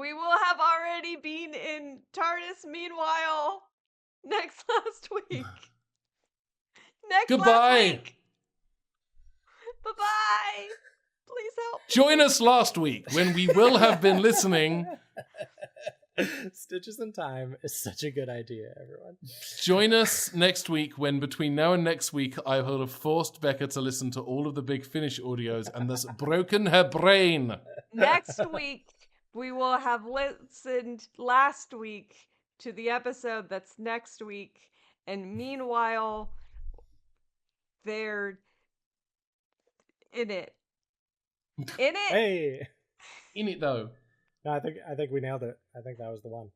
We will have already been in TARDIS meanwhile. Next last week. Goodbye. Last week. Bye-bye. Please help me. Join us last week when we will have been listening. Stitches in Time is such a good idea, everyone. Join us next week when between now and next week I will have forced Becca to listen to all of the Big Finish audios and thus broken her brain. Next week, we will have listened last week to the episode that's next week. And meanwhile, they're in it. In it? Hey! In it, though. No, I think we nailed it. I think that was the one.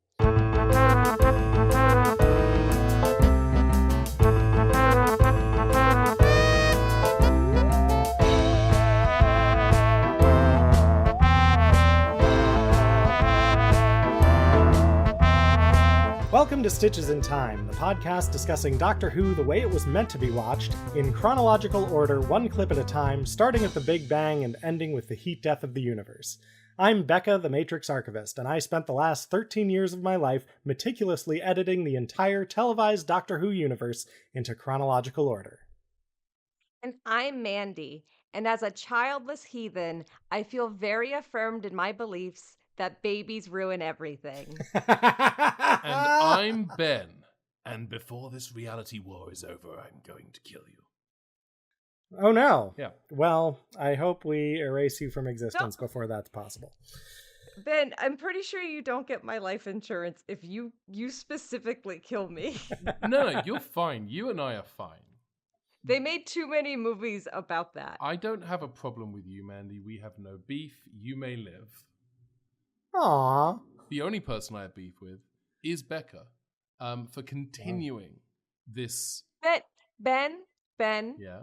Welcome to Stitches in Time, the podcast discussing Doctor Who the way it was meant to be watched, in chronological order, one clip at a time, starting at the Big Bang and ending with the heat death of the universe. I'm Becca, the Matrix Archivist, and I spent the last 13 years of my life meticulously editing the entire televised Doctor Who universe into chronological order. And I'm Mandy, and as a childless heathen, I feel very affirmed in my beliefs that babies ruin everything. And I'm Ben, and before this reality war is over, I'm going to kill you. Oh no. Yeah. Well, I hope we erase you from existence before that's possible. Ben, I'm pretty sure you don't get my life insurance if you specifically kill me. No, you're fine. You and I are fine. They made too many movies about that. I don't have a problem with you, Mandy. We have no beef. You may live. Aww. The only person I have beef with is Becca for continuing this. Ben, Yeah.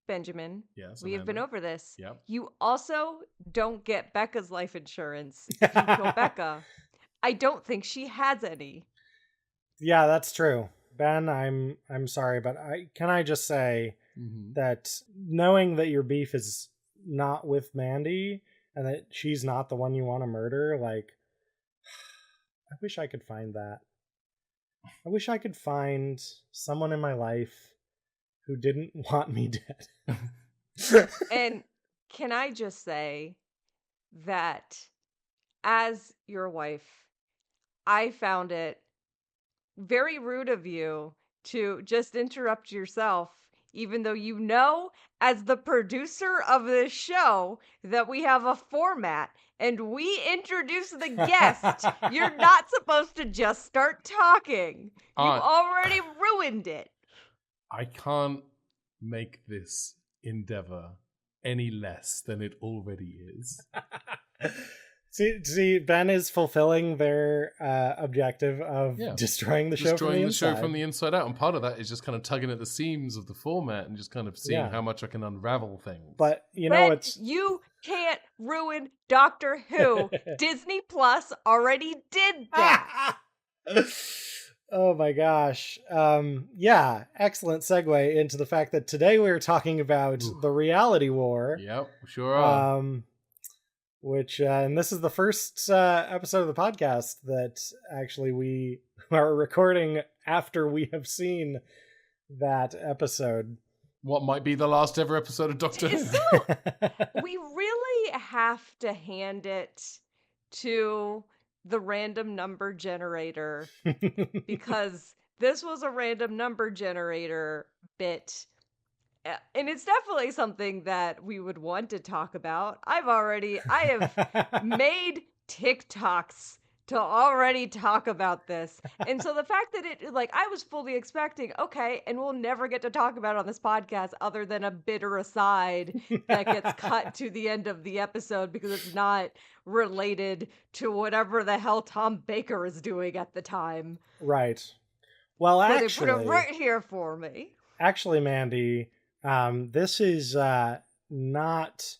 Benjamin, Yes. we have been over this. Yep. You also don't get Becca's life insurance if you kill Becca. I don't think she has any. Yeah, that's true. Ben, I'm sorry, but can I just say that knowing that your beef is not with Mandy and that she's not the one you want to murder, like, I wish I could find that. I wish I could find someone in my life who didn't want me dead. And can I just say that as your wife, I found it very rude of you to just interrupt yourself, even though you know, as the producer of this show, that we have a format and we introduce the guest. You're not supposed to just start talking. You've already ruined it. I can't make this endeavor any less than it already is. See, Ben is fulfilling their objective of destroying the show from the inside out, and part of that is just kind of tugging at the seams of the format and just kind of seeing how much I can unravel things. But you can't ruin Doctor Who. Disney Plus already did that. Oh my gosh. Yeah, excellent segue into the fact that today we're talking about the reality war. Yep, sure are. Which, and this is the first episode of the podcast that actually we are recording after we have seen that episode. What might be the last ever episode of Doctor Who. So, we really have to hand it to the random number generator because this was a random number generator bit. And it's definitely something that we would want to talk about. I have made TikToks to already talk about this. And so the fact that I was fully expecting, okay, and we'll never get to talk about it on this podcast other than a bitter aside that gets cut to the end of the episode because it's not related to whatever the hell Tom Baker is doing at the time. Right. Well, actually, they put it right here for me. Actually, Mandy, this is not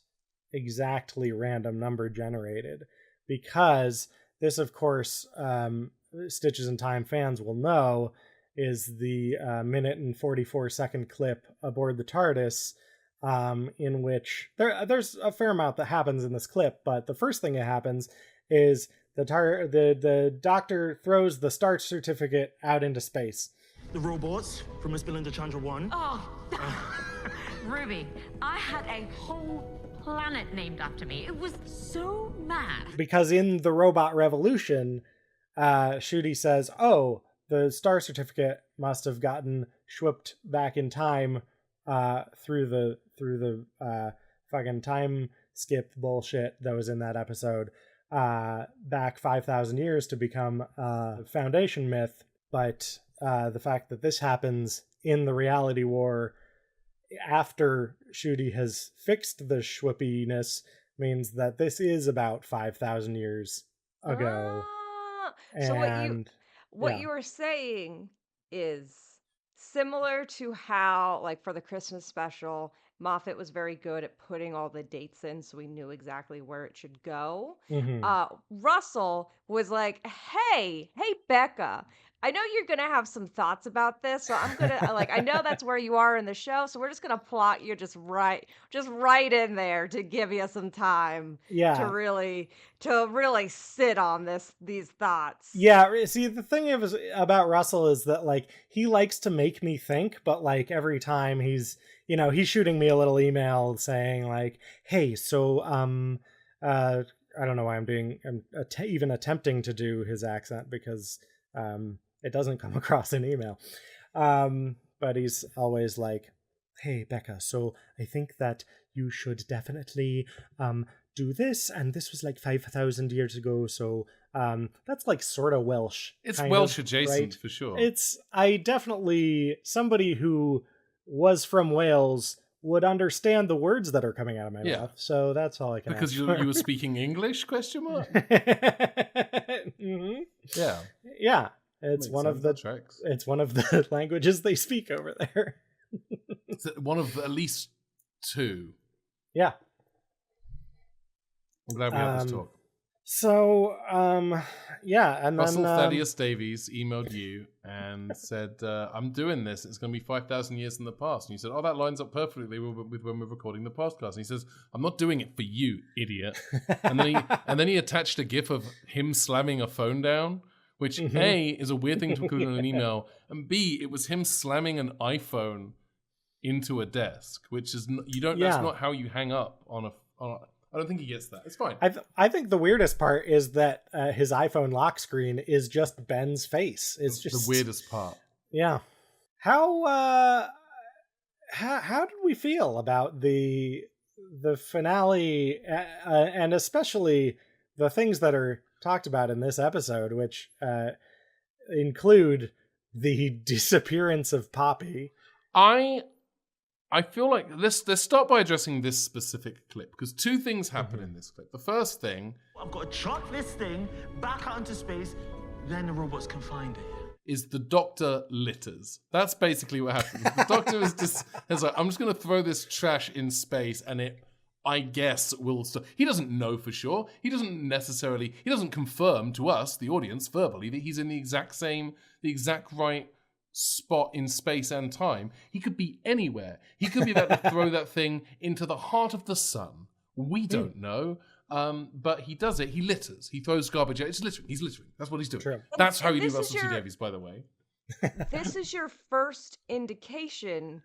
exactly random number generated because this, of course, Stitches in Time fans will know, is the minute and 44-second clip aboard the TARDIS, in which there's a fair amount that happens in this clip, but the first thing that happens is the doctor throws the start certificate out into space. The robots from Miss Belinda Chandra 1. Oh, Ruby, I had a whole planet named after me. It was so mad. Because in the Robot Revolution, Shooty says, oh, the star certificate must have gotten swooped back in time through the fucking time skip bullshit that was in that episode back 5,000 years to become a Foundation myth. But the fact that this happens in the reality war after Shooty has fixed the swoopiness means that this is about 5,000 years ago. So what you were saying is similar to how, like, for the Christmas special, Moffat was very good at putting all the dates in so we knew exactly where it should go. Russell was like, hey, Becca, I know you're going to have some thoughts about this, so I'm going to, I know that's where you are in the show, so we're just going to plot you just right in there to give you some time to really sit on these thoughts. Yeah, see, the thing about Russell is that, like, he likes to make me think, but, like, every time he's shooting me a little email saying, like, hey, so, I don't know why I'm even attempting to do his accent because, it doesn't come across in email. But he's always like, hey, Becca, so I think that you should definitely do this. And this was like 5,000 years ago. So that's like sort of Welsh. It's Welsh adjacent, right? For sure. Somebody who was from Wales would understand the words that are coming out of my mouth. So that's all I can because you were speaking English, question mark? Mm-hmm. Yeah. Yeah. It's one of the languages they speak over there. It's one of at least two. Yeah. I'm glad we had this talk. So, yeah, and Russell then Thaddeus Davies emailed you and said, I'm doing this. It's going to be 5,000 years in the past. And you said, oh, that lines up perfectly with when we're recording the podcast. And he says, I'm not doing it for you, idiot. And then he attached a gif of him slamming a phone down, which A, is a weird thing to include in an email, and B, it was him slamming an iPhone into a desk, which is that's not how you hang up on a I don't think he gets that. It's fine. I think the weirdest part is that his iPhone lock screen is just Ben's face. It's just the weirdest part. Yeah. How did we feel about the finale and especially the things that are talked about in this episode, which include the disappearance of Poppy? I feel like let's start by addressing this specific clip, because two things happen in this clip. The first thing, I've got to chuck this thing back out into space, then the robots can find it. Is the Doctor litters. That's basically what happens. The Doctor is like, I'm just going to throw this trash in space, and it, I guess, will stop. He doesn't know for sure. He doesn't confirm to us, the audience, verbally that he's in the exact right spot in space and time. He could be anywhere. He could be about to throw that thing into the heart of the sun. We don't know. But he does it. He litters. He throws garbage out. It's littering. He's littering. That's what he's doing. True. That's how you do Russell T Davies, by the way. This is your first indication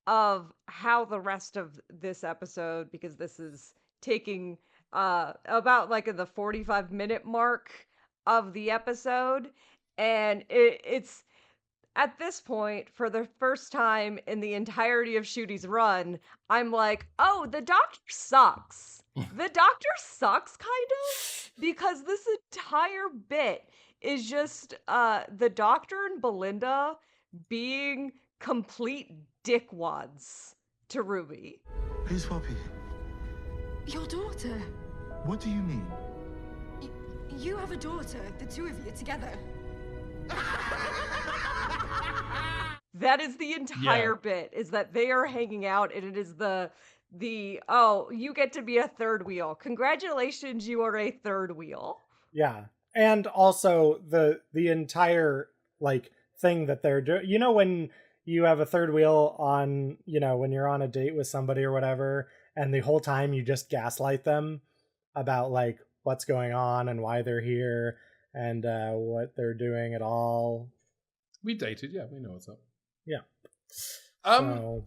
of how the rest of this episode, because this is taking about like in the 45-minute mark of the episode, and it's at this point, for the first time in the entirety of Shooty's run, I'm like, oh, the Doctor sucks. The Doctor sucks, kind of, because this entire bit is just the Doctor and Belinda being complete dickwads to Ruby. Who's Poppy? Your daughter. What do you mean? You have a daughter, the two of you together. That is the entire bit, is that they are hanging out, and it is the oh, you get to be a third wheel. Congratulations, you are a third wheel. Yeah. And also the entire like thing that they're doing. You know, when you have a third wheel on, you know, when you're on a date with somebody or whatever, and the whole time you just gaslight them about like what's going on and why they're here and what they're doing at all. We dated, yeah. We know what's up. Yeah. So...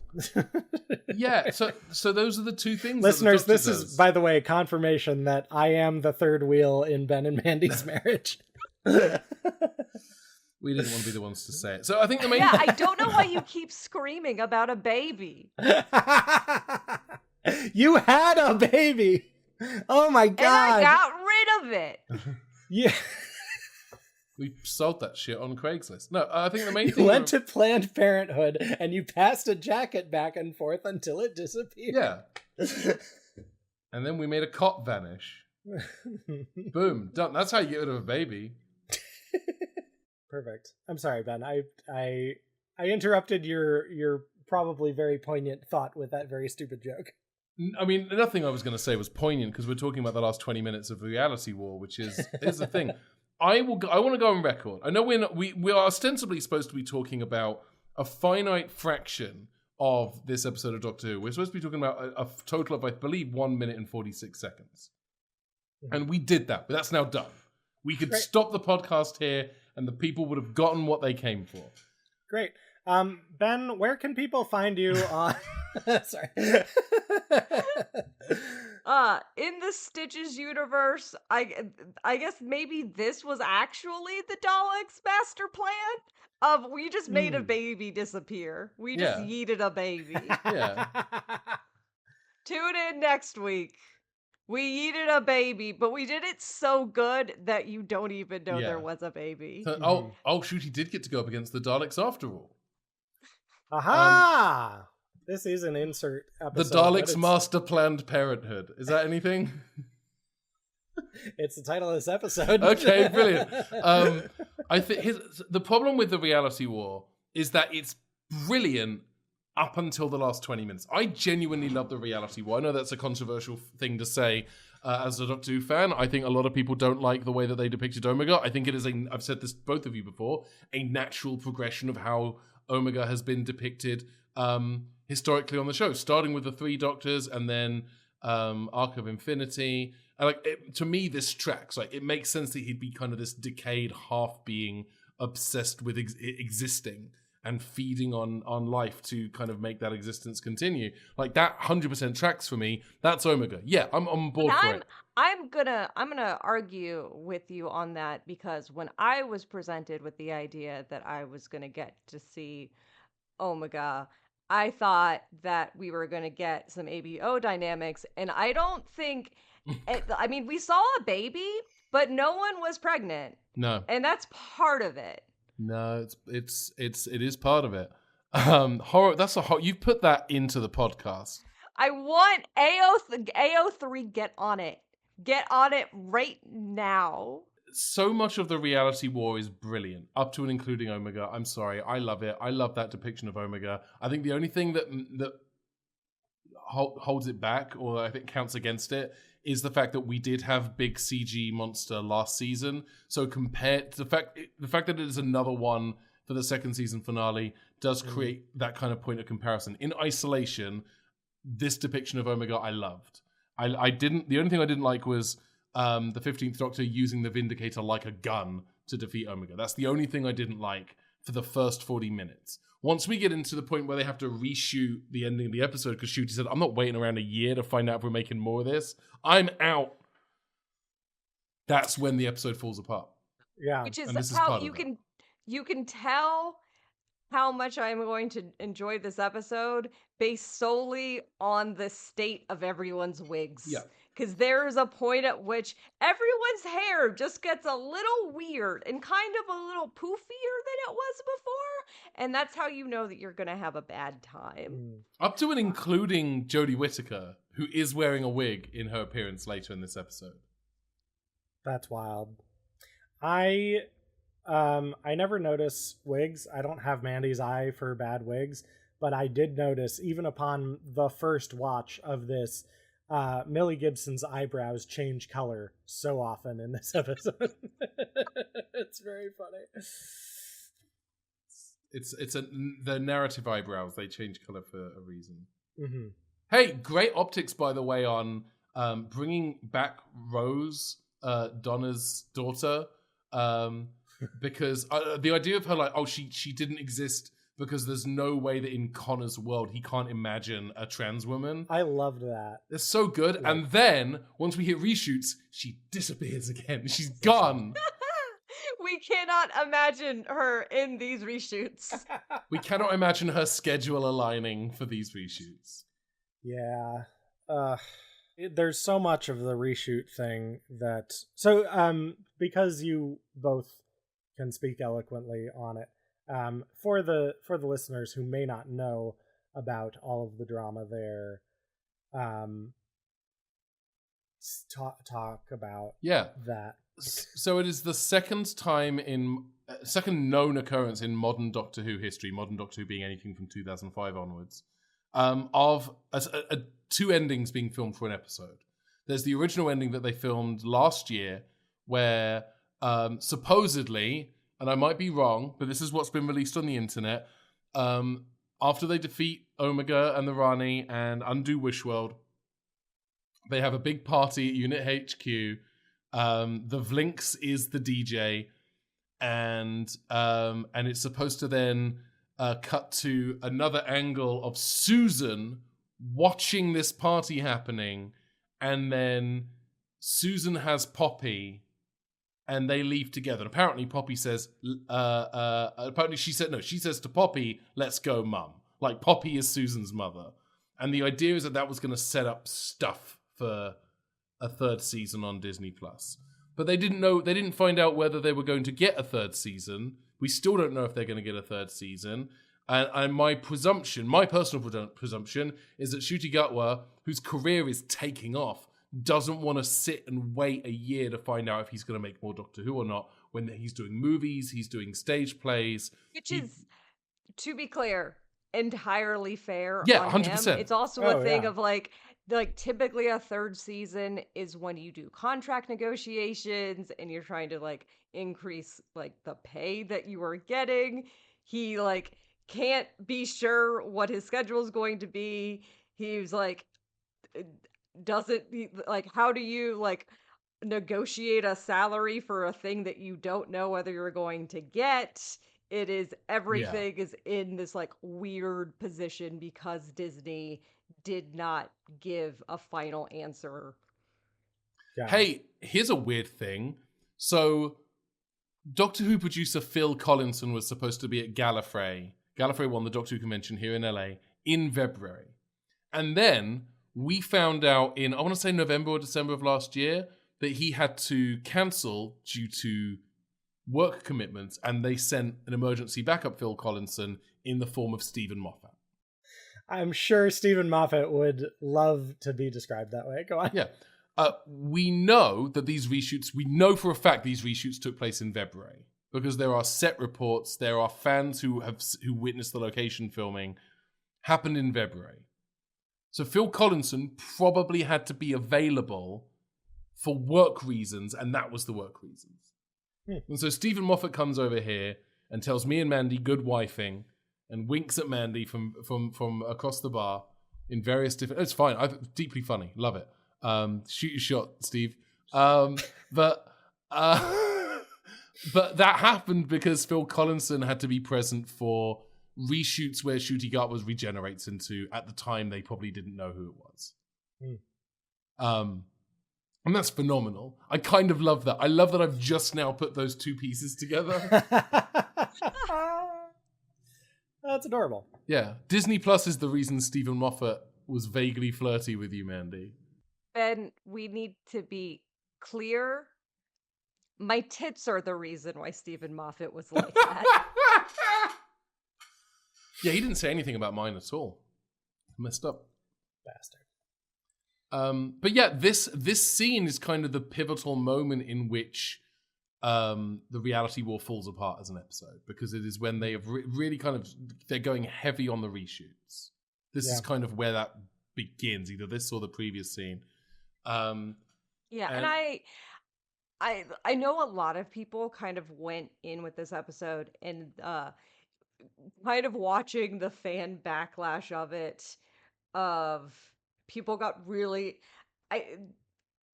yeah, so those are the two things. Listeners, this is, by the way, confirmation that I am the third wheel in Ben and Mandy's marriage. We didn't want to be the ones to say it. So I think the main... Yeah, I don't know why you keep screaming about a baby. You had a baby! Oh my God! And I got rid of it! Yeah. We sold that shit on Craigslist. No, I think the main You thing... went to Planned Parenthood and you passed a jacket back and forth until it disappeared. Yeah. And then we made a cop vanish. Boom. Done. That's how you get rid of a baby. Perfect. I'm sorry, Ben. I interrupted your probably very poignant thought with that very stupid joke. I mean, nothing I was going to say was poignant because we're talking about the last 20 minutes of Reality War, which is the thing. I want to go on record. I know we are ostensibly supposed to be talking about a finite fraction of this episode of Doctor Who. We're supposed to be talking about a total of, I believe, 1 minute and 46 seconds. And we did that, but that's now done. We could stop the podcast here and the people would have gotten what they came for. Great. Ben, where can people find you on... Sorry. In the Stitches universe, I guess maybe this was actually the Daleks' master plan. We just made a baby disappear. We just yeeted a baby. Yeah. Tune in next week. We yeeted a baby, but we did it so good that you don't even know there was a baby. So, oh, shoot, he did get to go up against the Daleks after all. Aha! This is an insert episode. The Daleks Master Planned Parenthood. Is that anything? It's the title of this episode. Okay, brilliant. I think the problem with the Reality War is that it's brilliant up until the last 20 minutes. I genuinely love the Reality War. I know that's a controversial thing to say as a Doctor Who fan. I think a lot of people don't like the way that they depicted Omega. I think it is I've said this to both of you before, a natural progression of how Omega has been depicted historically on the show, starting with the Three Doctors and then Arc of Infinity. And to me, this tracks. It makes sense that he'd be kind of this decayed half being obsessed with existing and feeding on life to kind of make that existence continue. That 100% tracks for me. That's Omega. Yeah, I'm on board for it. I'm gonna argue with you on that because when I was presented with the idea that I was gonna get to see Omega, I thought that we were gonna get some ABO dynamics, and I don't think. I mean, we saw a baby, but no one was pregnant. No, and that's part of it. No, it is part of it. Horror. That's you've put that into the podcast. I want AO3. Get on it. Get on it right now. So much of the Reality War is brilliant, up to and including Omega. I'm sorry, I love it. I love that depiction of Omega. I think the only thing that holds it back, or I think counts against it, is the fact that we did have big CG monster last season. So compared to the fact that it is another one for the second season finale does create that kind of point of comparison. In isolation, this depiction of Omega I loved. I didn't. The only thing I didn't like was the 15th Doctor using the Vindicator like a gun to defeat Omega. That's the only thing I didn't like for the first 40 minutes. Once we get into the point where they have to reshoot the ending of the episode, because Shooty said, I'm not waiting around a year to find out if we're making more of this. I'm out. That's when the episode falls apart. Yeah. Which is how you can tell how much I'm going to enjoy this episode based solely on the state of everyone's wigs. Yeah. Because there's a point at which everyone's hair just gets a little weird and kind of a little poofier than it was before. And that's how you know that you're going to have a bad time. Up to and including Jodie Whittaker, who is wearing a wig in her appearance later in this episode. That's wild. I never notice wigs. I don't have Mandy's eye for bad wigs, but I did notice, even upon the first watch of this, Millie Gibson's eyebrows change color so often in this episode. It's very funny. The narrative eyebrows, they change color for a reason. Mm-hmm. Hey, great optics, by the way, on bringing back Rose Donna's daughter, because the idea of her like, oh, she didn't exist because there's no way that in Connor's world he can't imagine a trans woman. I loved that. It's so good. Yeah. And then once we hit reshoots, she disappears again. She's gone. We cannot imagine her in these reshoots. We cannot imagine her schedule aligning for these reshoots. Yeah. There's so much of the reshoot thing that... So, because you both can speak eloquently on it, for the listeners who may not know about all of the drama there, talk about that. So it is the second known occurrence in modern Doctor Who history, modern Doctor Who being anything from 2005 onwards, of two endings being filmed for an episode. There's the original ending that they filmed last year where supposedly, and I might be wrong, but this is what's been released on the internet, after they defeat Omega and the Rani and undo Wishworld, they have a big party at Unit HQ. The Vlinks is the DJ, and it's supposed to then cut to another angle of Susan watching this party happening, and then Susan has Poppy, and they leave together. And apparently Poppy says, she says to Poppy, "Let's go, Mum." Like, Poppy is Susan's mother. And the idea is that was going to set up stuff for a third season on Disney+. But they didn't find out whether they were going to get a third season. We still don't know if they're going to get a third season. And my personal presumption, is that Ncuti Gatwa, whose career is taking off, doesn't want to sit and wait a year to find out if he's going to make more Doctor Who or not, when he's doing movies, he's doing stage plays. Which is, to be clear, entirely fair. Yeah, on 100%. him. It's also a thing of like typically a third season is when you do contract negotiations and you're trying to like increase like the pay that you are getting. He like can't be sure what his schedule is going to be. He's like, how do you like negotiate a salary for a thing that you don't know whether you're going to get? It is everything is in this like weird position because Disney did not give a final answer. Yeah. Hey, here's a weird thing. So Doctor Who producer Phil Collinson was supposed to be at Gallifrey 1, the Doctor Who convention here in LA, in February. And then we found out in, I want to say November or December of last year, that he had to cancel due to work commitments, and they sent an emergency backup Phil Collinson in the form of Stephen Moffat. I'm sure Stephen Moffat would love to be described that way. Go on. Yeah. We know that we know for a fact these reshoots took place in February, because there are set reports, there are fans who witnessed the location filming, happened in February. So Phil Collinson probably had to be available for work reasons, and that was the work reasons. And so Stephen Moffat comes over here and tells me and Mandy good wifing, and winks at Mandy from across the bar in various different... It's fine. Deeply funny. Love it. Shoot your shot, Steve. But that happened because Phil Collinson had to be present for reshoots where Ncuti Gatwa regenerates into, at the time, they probably didn't know who it was. And that's phenomenal. I kind of love that. I love that I've just now put those two pieces together. That's adorable. Yeah. Disney Plus is the reason Stephen Moffat was vaguely flirty with you, Mandy. Ben, we need to be clear. My tits are the reason why Stephen Moffat was like that. Yeah, he didn't say anything about mine at all. Messed up. Bastard. But yeah, this scene is kind of the pivotal moment in which the reality war falls apart as an episode, because it is when they have really they're going heavy on the reshoots. This is kind of where that begins, either this or the previous scene. And I know a lot of people kind of went in with this episode and kind of watching the fan backlash of it, of people got really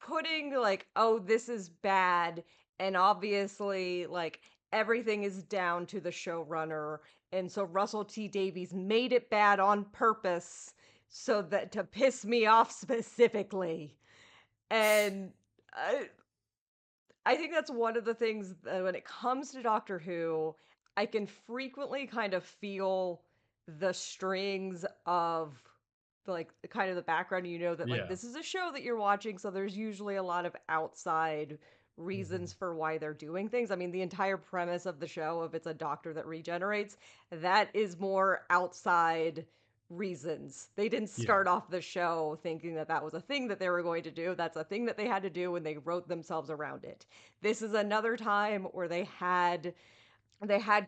putting like, oh, this is bad, and obviously like everything is down to the showrunner, and so Russell T Davies made it bad on purpose so that to piss me off specifically. And I think that's one of the things that when it comes to Doctor Who, I can frequently kind of feel the strings of like kind of the background. You know that like Yeah. this is a show that you're watching, so there's usually a lot of outside reasons for why they're doing things. I mean, the entire premise of the show, if it's a doctor that regenerates, that is more outside reasons. They didn't start off the show thinking that that was a thing that they were going to do. That's a thing that they had to do and they wrote themselves around it. This is another time where they had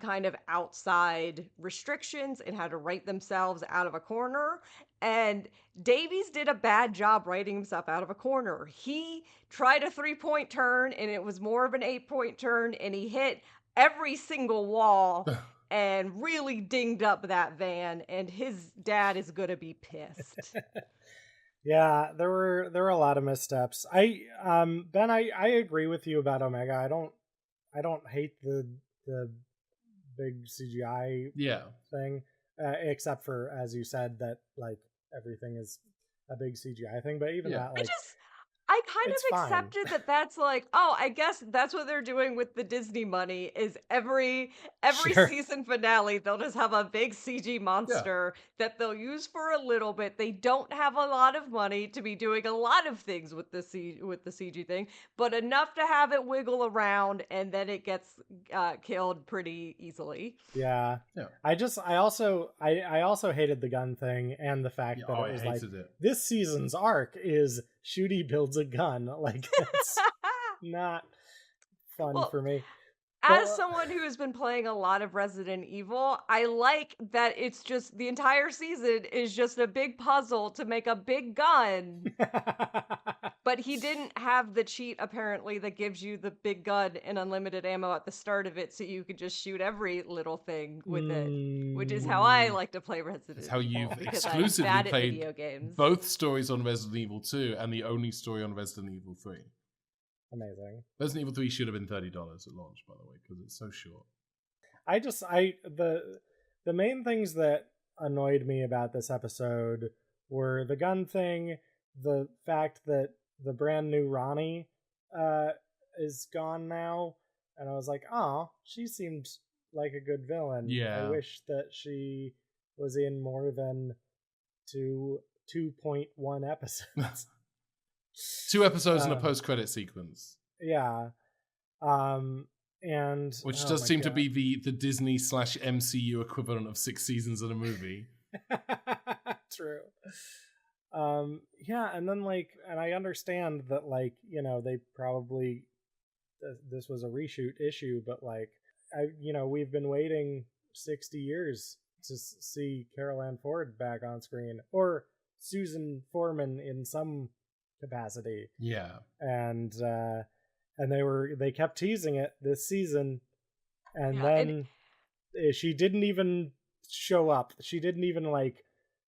kind of outside restrictions and had to write themselves out of a corner. And Davies did a bad job writing himself out of a corner. He tried a 3-point turn and it was more of an 8-point turn, and he hit every single wall and really dinged up that van, and his dad is gonna be pissed. Yeah, there were a lot of missteps. Ben, I agree with you about Omega. I don't hate the big CGI thing, except for, as you said, that like everything is a big CGI thing. But even that, like, I kind of fine. accepted that that's like, oh, I guess that's what they're doing with the Disney money is every Sure. season finale, they'll just have a big CG monster that they'll use for a little bit. They don't have a lot of money to be doing a lot of things with the CG thing, but enough to have it wiggle around, and then it gets killed pretty easily. Yeah. I also hated the gun thing and the fact that it was like this season's arc is Shooty builds a gun. Like, it's not fun for me. As someone who has been playing a lot of Resident Evil, I like that it's just the entire season is just a big puzzle to make a big gun. But he didn't have the cheat, apparently, that gives you the big gun and unlimited ammo at the start of it, so you could just shoot every little thing with it, which is how I like to play Resident Evil. It's how you've because exclusively I'm bad played at video games. both stories on Resident Evil 2 and the only story on Resident Evil 3. Amazing. Resident Evil 3 should have been $30 at launch, by the way, because it's so short. The main things that annoyed me about this episode were the gun thing, the fact that the brand new Ronnie is gone now, and I was like, oh, she seemed like a good villain. Yeah. I wish that she was in more than 2.1 episodes. 2 episodes and a post-credit sequence. Yeah. And which does seem to be the Disney / MCU equivalent of 6 seasons in a movie. True. Yeah, and then like, and I understand that, like, you know, they probably this was a reshoot issue, but like, we've been waiting 60 years to see Carol Ann Ford back on screen, or Susan Foreman in some capacity. Yeah. And they kept teasing it this season, and then she didn't even show up. She didn't even like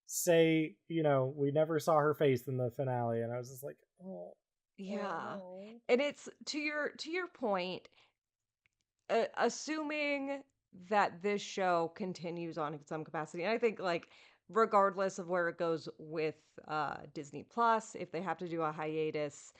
say, we never saw her face in the finale, and I was just like, oh. Yeah. Oh. And it's to your point, assuming that this show continues on in some capacity, and I think like regardless of where it goes with Disney Plus, if they have to do a hiatus,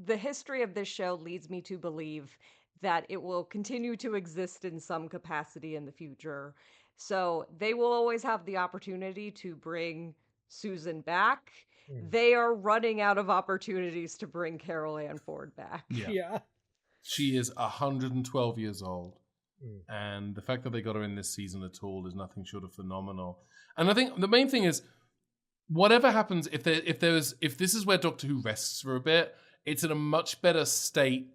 the history of this show leads me to believe that it will continue to exist in some capacity in the future. So they will always have the opportunity to bring Susan back. They are running out of opportunities to bring Carol Ann Ford back. Yeah. She is 112 years old. And the fact that they got her in this season at all is nothing short of phenomenal. And I think the main thing is, whatever happens, if this is where Doctor Who rests for a bit, it's in a much better state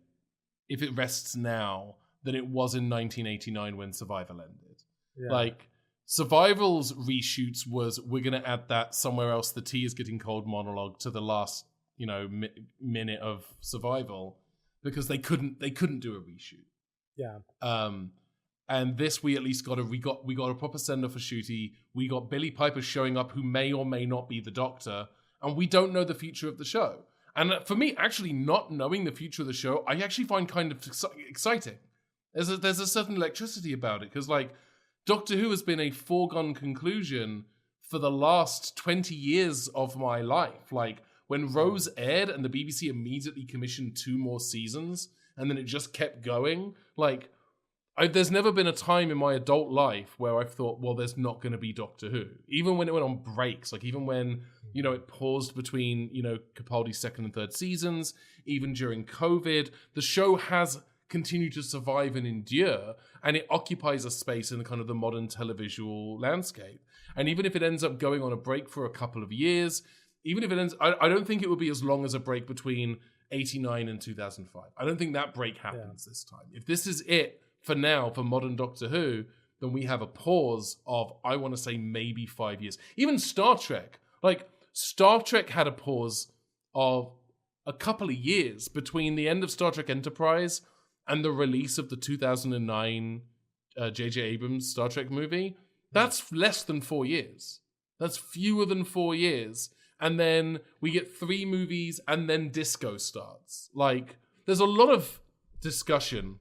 if it rests now than it was in 1989 when Survival ended. Yeah. Like, Survival's reshoots was, we're going to add that somewhere else, the tea is getting cold monologue to the last, minute of Survival, because they couldn't do a reshoot. Yeah. And this, we at least got a proper sender for Shooty. We got Billy Piper showing up, who may or may not be the Doctor, and we don't know the future of the show. And for me, actually not knowing the future of the show, I actually find kind of exciting. There's a certain electricity about it, because like Doctor Who has been a foregone conclusion for the last 20 years of my life. Like when Rose aired and the BBC immediately commissioned 2 more seasons and then it just kept going, like there's never been a time in my adult life where I've thought, well, there's not going to be Doctor Who. Even when it went on breaks, like even when, you know, it paused between, you know, Capaldi's 2nd and 3rd seasons, even during COVID, the show has continued to survive and endure, and it occupies a space in kind of the modern televisual landscape. And even if it ends up going on a break for a couple of years, even if it ends, I don't think it would be as long as a break between 89 and 2005. I don't think that break happens this time. If this is it for now for modern Doctor Who, then we have a pause of, I want to say, maybe 5 years. Even Star Trek, like Star Trek had a pause of a couple of years between the end of Star Trek Enterprise and the release of the 2009 J.J. Abrams Star Trek movie. That's less than 4 years. That's fewer than 4 years. And then we get 3 movies and then Disco starts. Like, there's a lot of discussion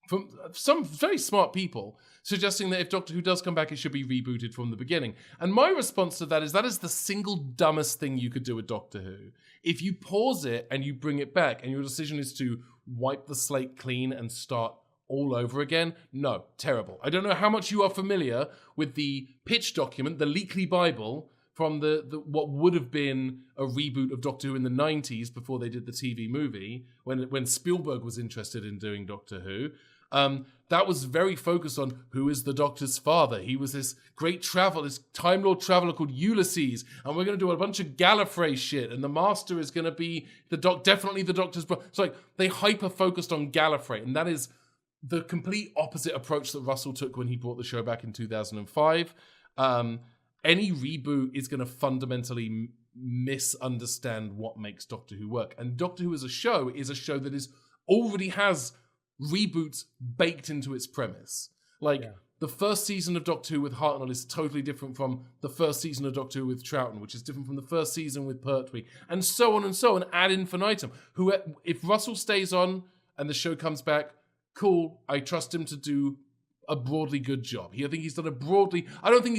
from some very smart people suggesting that if Doctor Who does come back, it should be rebooted from the beginning. And my response to that is the single dumbest thing you could do with Doctor Who. If you pause it and you bring it back and your decision is to wipe the slate clean and start all over again, no, terrible. I don't know how much you are familiar with the pitch document, the Leakley Bible, from the what would have been a reboot of Doctor Who in the 90s before they did the TV movie, when Spielberg was interested in doing Doctor Who. That was very focused on who is the Doctor's father. He was this great this Time Lord traveler called Ulysses, and we're going to do a bunch of Gallifrey shit, and the Master is going to be definitely the Doctor's brother. So like, they hyper-focused on Gallifrey, and that is the complete opposite approach that Russell took when he brought the show back in 2005. Any reboot is going to fundamentally misunderstand what makes Doctor Who work. And Doctor Who as a show is a show that already has reboots baked into its premise. Like, the first season of Doctor Who with Hartnell is totally different from the first season of Doctor Who with Troughton, which is different from the first season with Pertwee, and so on, ad infinitum. If Russell stays on and the show comes back, cool, I trust him to do a broadly good job. I don't think he's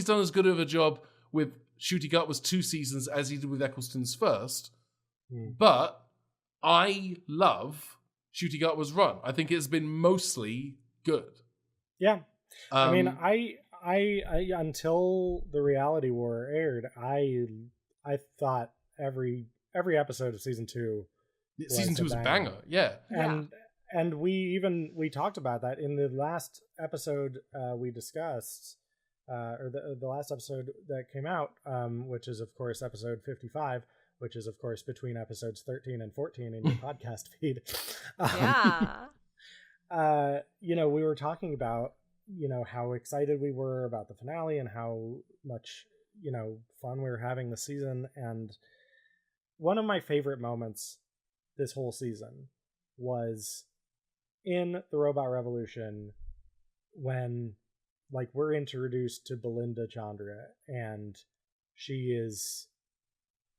done as good of a job with Shooty Gut was 2 seasons as he did with Eccleston's first. But I love Shooty Gut was run. I think it's been mostly good. Yeah. I mean, I until the Reality War aired, I thought every episode of season 2 season 2 was a banger. Yeah. And we talked about that in the last episode we discussed, or the last episode that came out, which is of course episode 55, which is of course between episodes 13 and 14 in your podcast feed. We were talking about, how excited we were about the finale and how much, fun we were having this season. And one of my favorite moments this whole season was in the Robot Revolution when, like, we're introduced to Belinda Chandra, and she's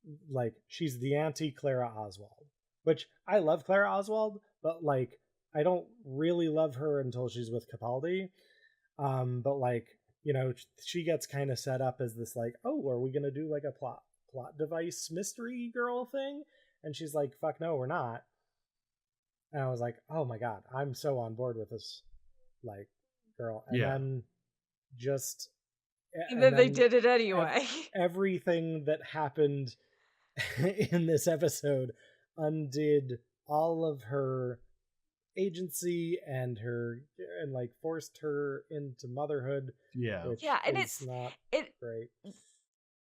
the anti-Clara Oswald, which I love Clara Oswald, but like I don't really love her until she's with Capaldi. But like, she gets kind of set up as this like, oh, are we gonna do like a plot device mystery girl thing? And she's like, fuck no, we're not. And I was like, oh my god, I'm so on board with this, like, girl. And then they did it anyway. Everything that happened in this episode undid all of her agency and like forced her into motherhood. And it's not great.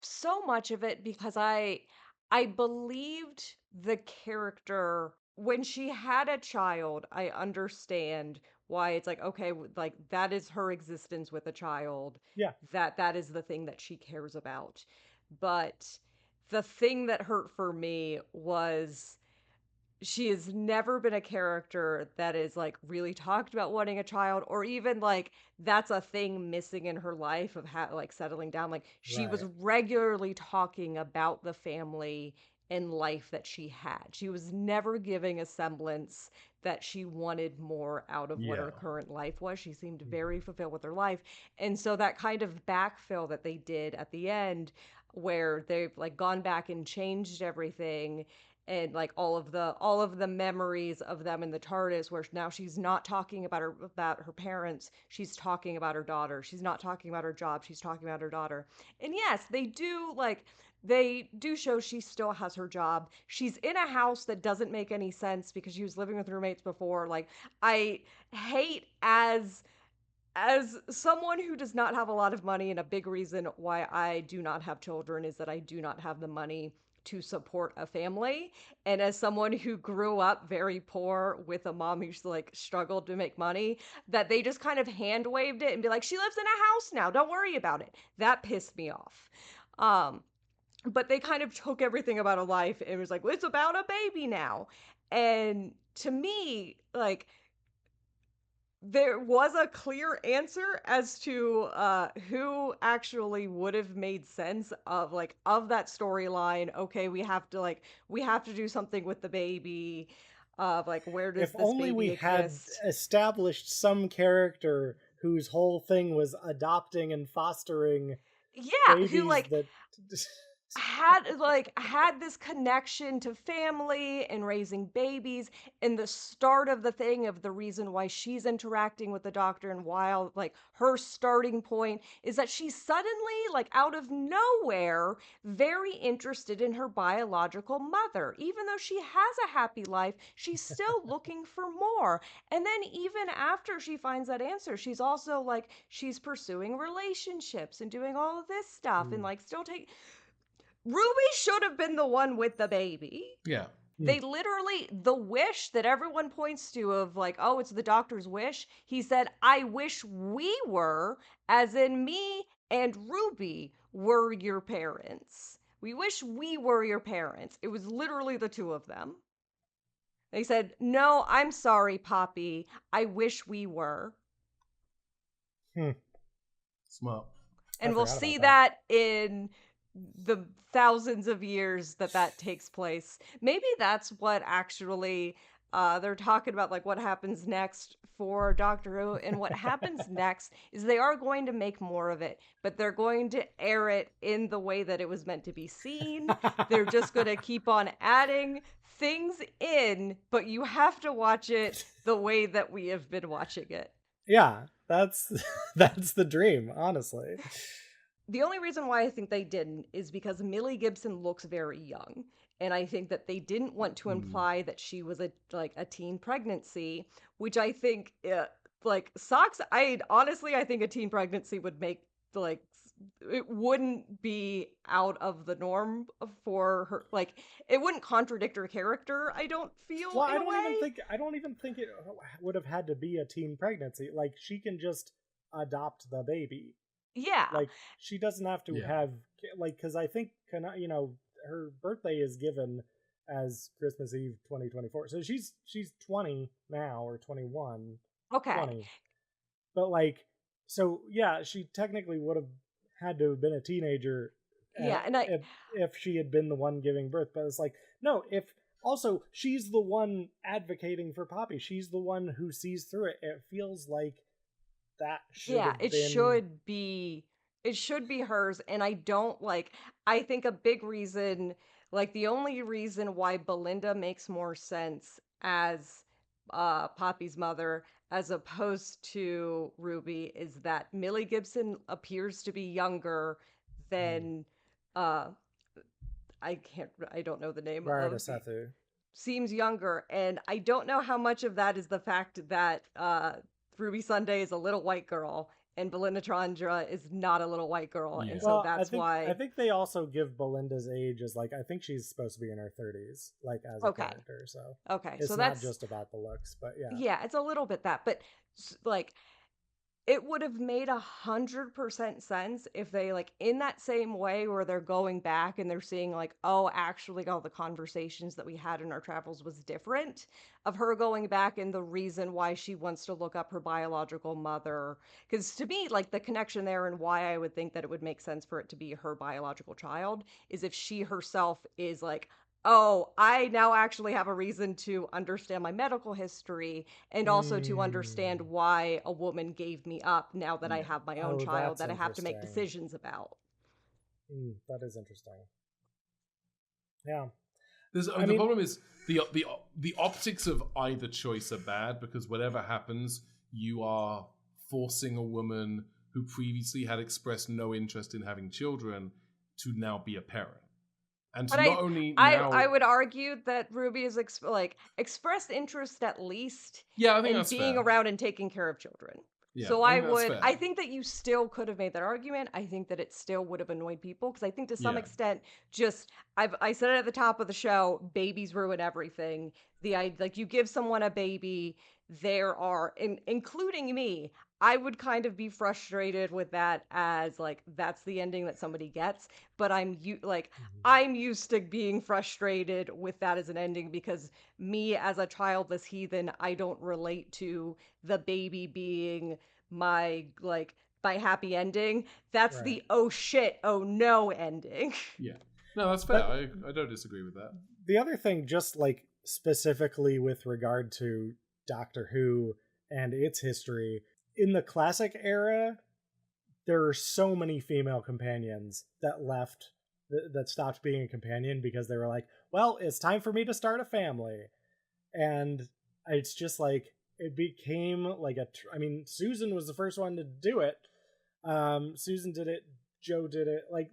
So much of it because I believed the character when she had a child. I understand why it's like, okay, like that is her existence with a child. Yeah. That is the thing that she cares about. But the thing that hurt for me was she has never been a character that is like really talked about wanting a child, or even like that's a thing missing in her life of like settling down. Like she was regularly talking about the family in life that she had. She was never giving a semblance that she wanted more out of what her current life was. She seemed very fulfilled with her life. And so that kind of backfill that they did at the end, where they've like gone back and changed everything, and like all of the memories of them in the TARDIS, where now she's not talking about her parents, she's talking about her daughter. She's not talking about her job, she's talking about her daughter. And yes, they do show she still has her job. She's in a house that doesn't make any sense because she was living with roommates before. Like, I hate, as someone who does not have a lot of money, and a big reason why I do not have children is that I do not have the money to support a family. And as someone who grew up very poor with a mom who's like struggled to make money, that they just kind of hand waved it and be like, she lives in a house now, don't worry about it. That pissed me off. But they kind of took everything about a life and was like, well, it's about a baby now. And to me, like, there was a clear answer as to who actually would have made sense of that storyline. Okay, we have to do something with the baby. Of like, where does If this only baby we had exist? established some character whose whole thing was adopting and fostering Yeah, who babies like that had this connection to family and raising babies, and the start of the thing of the reason why she's interacting with the doctor, and while like her starting point is that she's suddenly, like, out of nowhere very interested in her biological mother. Even though she has a happy life, she's still looking for more. And then even after she finds that answer, she's also like, she's pursuing relationships and doing all of this stuff, and like still take Ruby should have been the one with the baby. Yeah. They literally, the wish that everyone points to of like, oh, it's the doctor's wish. He said, I wish we were, as in me and Ruby were your parents. We wish we were your parents. It was literally the two of them. They said, no, I'm sorry, Poppy. I wish we were. Smart. And we'll see that in the thousands of years that takes place. Maybe that's what actually they're talking about, like what happens next for Doctor Who. And what happens next is they are going to make more of it, but they're going to air it in the way that it was meant to be seen. They're just going to keep on adding things in, but you have to watch it the way that we have been watching it. Yeah, that's the dream, honestly. The only reason why I think they didn't is because Millie Gibson looks very young. And I think that they didn't want to imply that she was a teen pregnancy, which I think sucks. I think a teen pregnancy would make it wouldn't be out of the norm for her. Like, it wouldn't contradict her character, I don't feel. Well, I don't even think it would have had to be a teen pregnancy. Like, she can just adopt the baby. Yeah. Like, she doesn't have to have, like, because I think, her birthday is given as Christmas Eve 2024. So she's 20 now, or 21. Okay. 20. But, like, so, yeah, she technically would have had to have been a teenager if she had been the one giving birth. But it's like, no, also, she's the one advocating for Poppy. She's the one who sees through it. It feels like that should should be hers. And I think a big reason, like the only reason why Belinda makes more sense as Poppy's mother as opposed to Ruby is that Millie Gibson appears to be younger than I don't know the name Rara of Sethu. Seems younger, and I don't know how much of that is the fact that Ruby Sunday is a little white girl and Belinda Chandra is not a little white girl. Yeah. And so that's I think they also give Belinda's age as like, I think she's supposed to be in her 30s, like, as a character. So it's not just about the looks, but yeah, it's a little bit that, but like, it would have made 100% sense if they, like, in that same way where they're going back and they're seeing like, oh, actually all the conversations that we had in our travels was different, of her going back and the reason why she wants to look up her biological mother. Because to me, like, the connection there and why I would think that it would make sense for it to be her biological child is if she herself is like oh, I now actually have a reason to understand my medical history and also to understand why a woman gave me up now that I have my own Oh, child that's that I have to make interesting. decisions about. That is interesting. Yeah. The problem is the optics of either choice are bad, because whatever happens, you are forcing a woman who previously had expressed no interest in having children to now be a parent. And But to not only I now... would argue that Ruby has expressed interest at least Yeah, I think in that's being fair. around and taking care of children. Yeah, So I think that's fair. I think that you still could have made that argument. I think that it still would have annoyed people because I think to some Yeah. extent, I said it at the top of the show, babies ruin everything. Like you give someone a baby, including me, I would kind of be frustrated with that as like that's the ending that somebody gets, but I'm used to being frustrated with that as an ending because me as a childless heathen, I don't relate to the baby being my happy ending. That's Right. the oh shit, oh no ending. Yeah. No, that's fair. I don't disagree with that. The other thing, just like specifically with regard to Doctor Who and its history, in the classic era, there are so many female companions that left, that stopped being a companion because they were like, well, it's time for me to start a family. And it's just like, it became like I mean, Susan was the first one to do it. Susan did it. Joe did it. Like,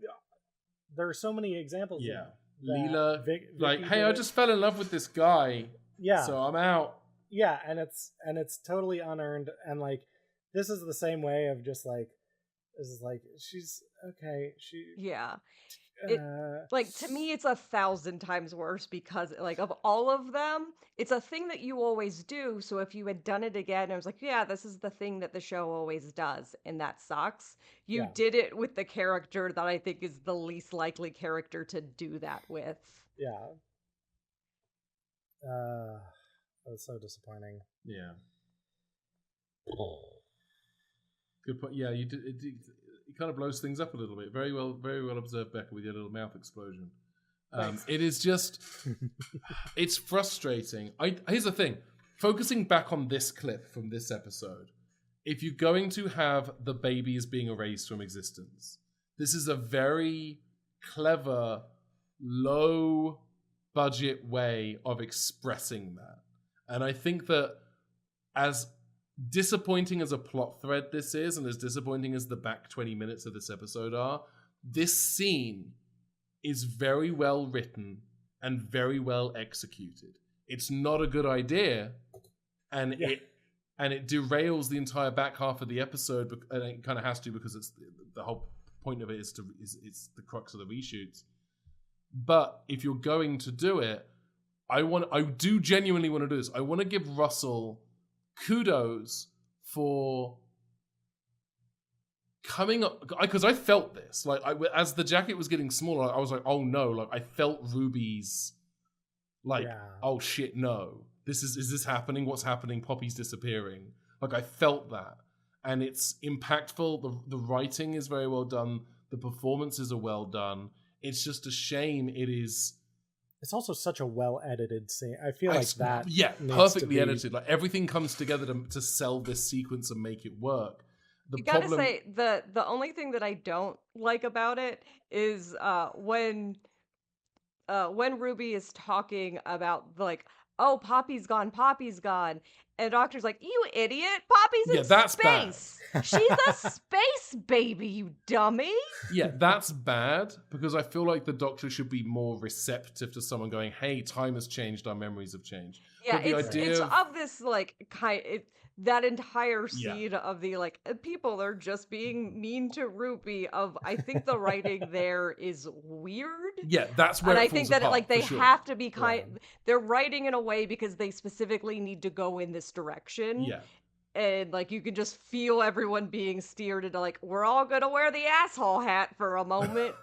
there are so many examples. Yeah. That Leela, Vicky like, hey, did I it. just fell in love with this guy. Yeah. So I'm out. Yeah, and it's totally unearned, and like this is the same way of just like, this is like, she's okay, Yeah. Like to me it's 1,000 times worse because like of all of them, it's a thing that you always do. So if you had done it again, I was like, yeah, this is the thing that the show always does, and that sucks. You did it with the character that I think is the least likely character to do that with. Yeah. That was so disappointing. Yeah. Good point. Yeah, you did. It kind of blows things up a little bit. Very well observed, Becca, with your little mouth explosion. It is just, it's frustrating. Here's the thing. Focusing back on this clip from this episode, if you're going to have the babies being erased from existence, this is a very clever, low budget way of expressing that. And I think that as disappointing as a plot thread this is, and as disappointing as the back 20 minutes of this episode are, this scene is very well written and very well executed. It's not a good idea, and it derails the entire back half of the episode, and it kind of has to, because it's the whole point of it is it's the crux of the reshoots. But if you're going to do it, I do genuinely want to do this. I want to give Russell kudos for coming up, because I felt this. Like, as the jacket was getting smaller, I was like, oh no, like I felt Ruby's, like, oh shit, no. Is this happening? What's happening? Poppy's disappearing. Like, I felt that. And it's impactful. The writing is very well done. The performances are well done. It's just a shame it is... It's also such a well-edited scene. I feel like that... Yeah, perfectly edited. Like, everything comes together to sell this sequence and make it work. You gotta say, the only thing that I don't like about it is when Ruby is talking about, like, oh, Poppy's gone, and the Doctor's like, you idiot, Poppy's in space. Bad. She's a space baby, you dummy. Yeah, that's bad, because I feel like the Doctor should be more receptive to someone going, hey, time has changed, our memories have changed. Yeah, it's of this, like, that entire scene of the, like, people are just being mean to Ruby, of, I think the writing there is weird. Yeah, that's where and it I think falls that apart, like they for sure. have to be they're writing in a way because they specifically need to go in this direction. Yeah. And like you can just feel everyone being steered into like, we're all gonna wear the asshole hat for a moment.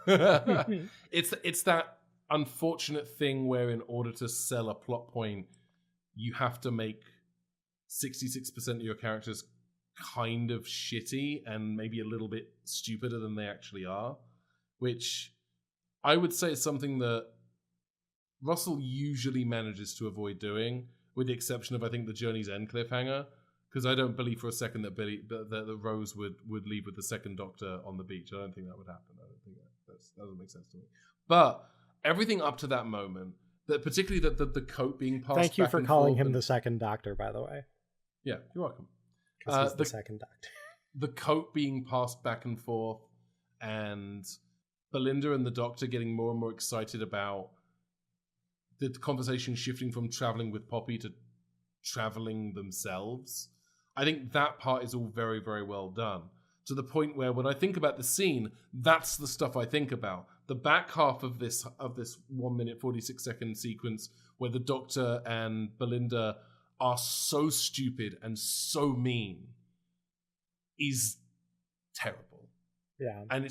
It's that unfortunate thing where in order to sell a plot point, you have to make 66% of your characters kind of shitty and maybe a little bit stupider than they actually are, which I would say is something that Russell usually manages to avoid doing, with the exception of, I think, the Journey's End cliffhanger, because I don't believe for a second that Rose would leave with the second Doctor on the beach. I don't think that would happen. I don't think that doesn't make sense to me. But everything up to that moment, that particularly the coat being passed. Thank you back for and calling forth him the second Doctor, by the way. Yeah, you're welcome. Because he's the second Doctor. The coat being passed back and forth, and Belinda and the Doctor getting more and more excited about the conversation shifting from traveling with Poppy to traveling themselves. I think that part is all very, very well done. To the point where when I think about the scene, that's the stuff I think about. The back half of this 1 minute 46 second sequence where the Doctor and Belinda are so stupid and so mean is terrible. Yeah. And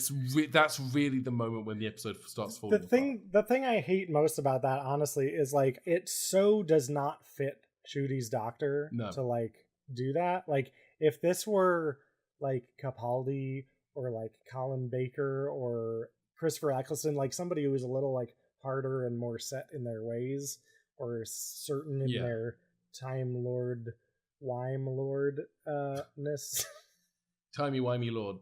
that's really the moment when the episode starts falling apart. The thing I hate most about that, honestly, is like it so does not fit Ncuti's Doctor to like do that. Like if this were like Capaldi or like Colin Baker or Christopher Eccleston, like somebody who was a little like harder and more set in their ways or certain in their Time Lord Wime Lord-ness. Timey-wimey Lord.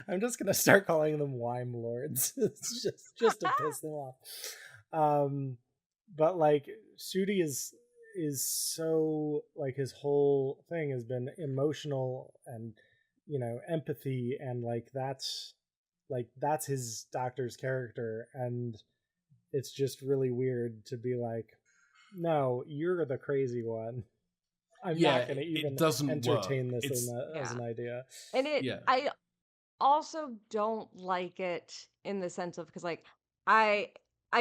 I'm just gonna start calling them Wime Lords. It's just to piss them off. But like Ncuti is so like his whole thing has been emotional and empathy, and like that's his Doctor's character, and it's just really weird to be like, no, you're the crazy one. I'm not going to even entertain this as an idea. And I also don't like it in the sense of, because like I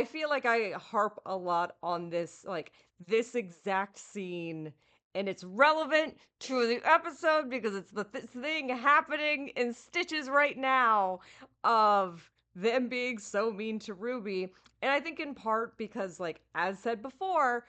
feel like I harp a lot on this, like this exact scene, and it's relevant to the episode because it's the thing happening in Stitches right now of them being so mean to Ruby. And I think in part because, like, as said before,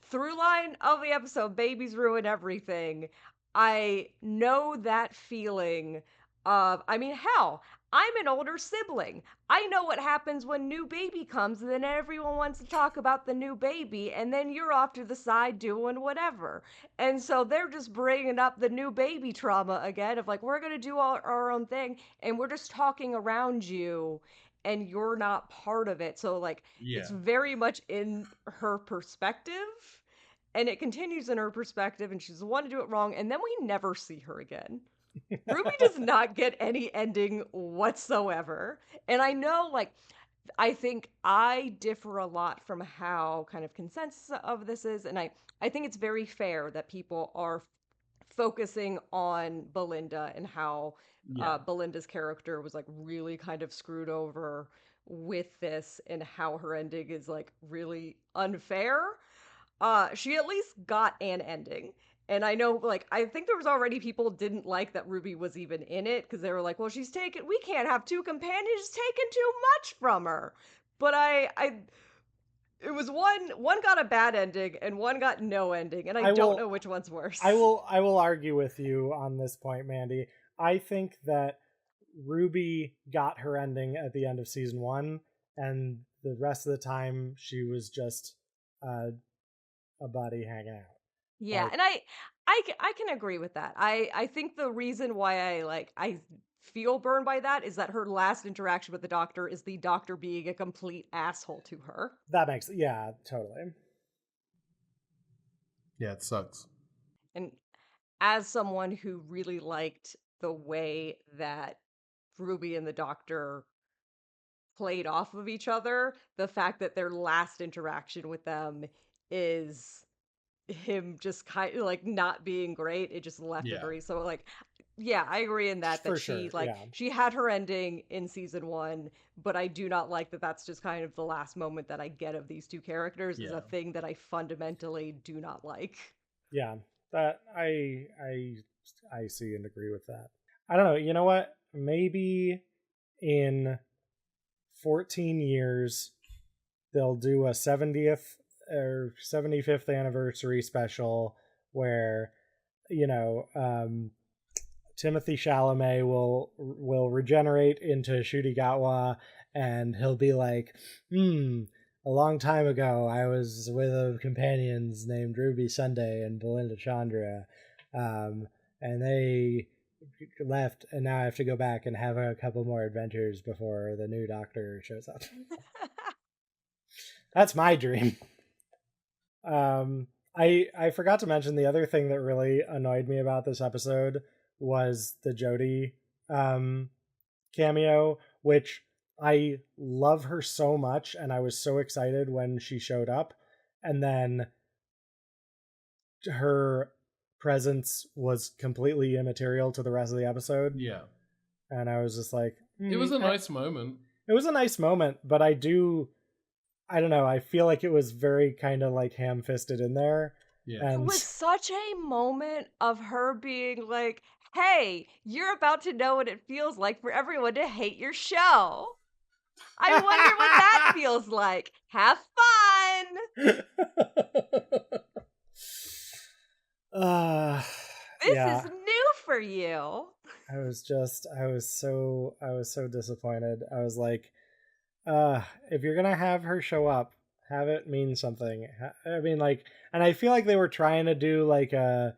through line of the episode, babies ruin everything. I know that feeling of, I mean, hell, I'm an older sibling. I know what happens when new baby comes, and then everyone wants to talk about the new baby, and then you're off to the side doing whatever. And so they're just bringing up the new baby trauma again of like, we're going to do our own thing, and we're just talking around you, and you're not part of it. So like, it's very much in her perspective, and it continues in her perspective, and she's the one to do it wrong, and then we never see her again. Ruby does not get any ending whatsoever. And I know, like, I think I differ a lot from how kind of consensus of this is, and I think it's very fair that people are focusing on Belinda and how Belinda's character was like really kind of screwed over with this, and how her ending is like really unfair. She at least got an ending. And I know, like, I think there was already people didn't like that Ruby was even in it, because they were like, well, we can't have two companions, taken too much from her. But it was one got a bad ending and one got no ending, and I don't know which one's worse. I will argue with you on this point, Mandy. I think that Ruby got her ending at the end of season 1, and the rest of the time she was just a buddy hanging out. Yeah, like, and I can agree with that. I think the reason why I feel burned by that is that her last interaction with the Doctor is the Doctor being a complete asshole to her. That makes totally. Yeah, it sucks. And as someone who really liked the way that Ruby and the Doctor played off of each other, the fact that their last interaction with them is him just kind of like not being great, it just left it very, so like, yeah, I agree in that she had her ending in season 1, but I do not like that that's just kind of the last moment that I get of these two characters is a thing that I fundamentally do not like. Yeah, that I see and agree with that. I don't know, you know what? Maybe in 14 years they'll do a 70th or 75th anniversary special where Timothy Chalamet will regenerate into Ncuti Gatwa, and he'll be like, a long time ago, I was with a companions named Ruby, Sunday and Belinda Chandra, and they left, and now I have to go back and have a couple more adventures before the new Doctor shows up. That's my dream. I forgot to mention the other thing that really annoyed me about this episode was the Jodie cameo, which I love her so much, and I was so excited when she showed up, and then her presence was completely immaterial to the rest of the episode. Yeah. And I was just like... It was a nice moment. It was a nice moment, but I don't know, I feel like it was very kind of like ham-fisted in there. Yeah. And... It was such a moment of her being like, hey, you're about to know what it feels like for everyone to hate your show. I wonder what that feels like. Have fun. This is new for you. I was so disappointed. I was like, if you're gonna have her show up, have it mean something. I mean, like, and I feel like they were trying to do like a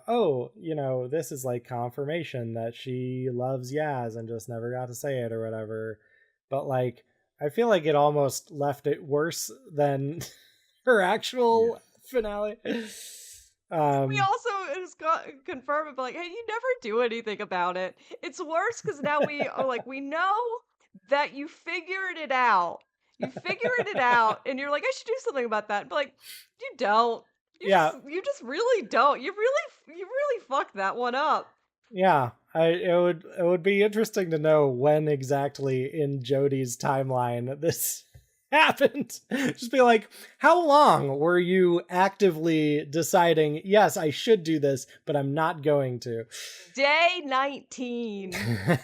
oh, you know, this is like confirmation that she loves Yaz and just never got to say it or whatever. But like, I feel like it almost left it worse than her actual finale. We also just got confirmed, but like, hey, you never do anything about it. It's worse because now we are like, we know that you figured it out. You figured it out, and you're like, I should do something about that. But like, you don't. You just really don't. You really fucked that one up. Yeah, it would be interesting to know when exactly in Jodie's timeline this happened. Just be like, how long were you actively deciding, yes, I should do this, but I'm not going to? Day 19.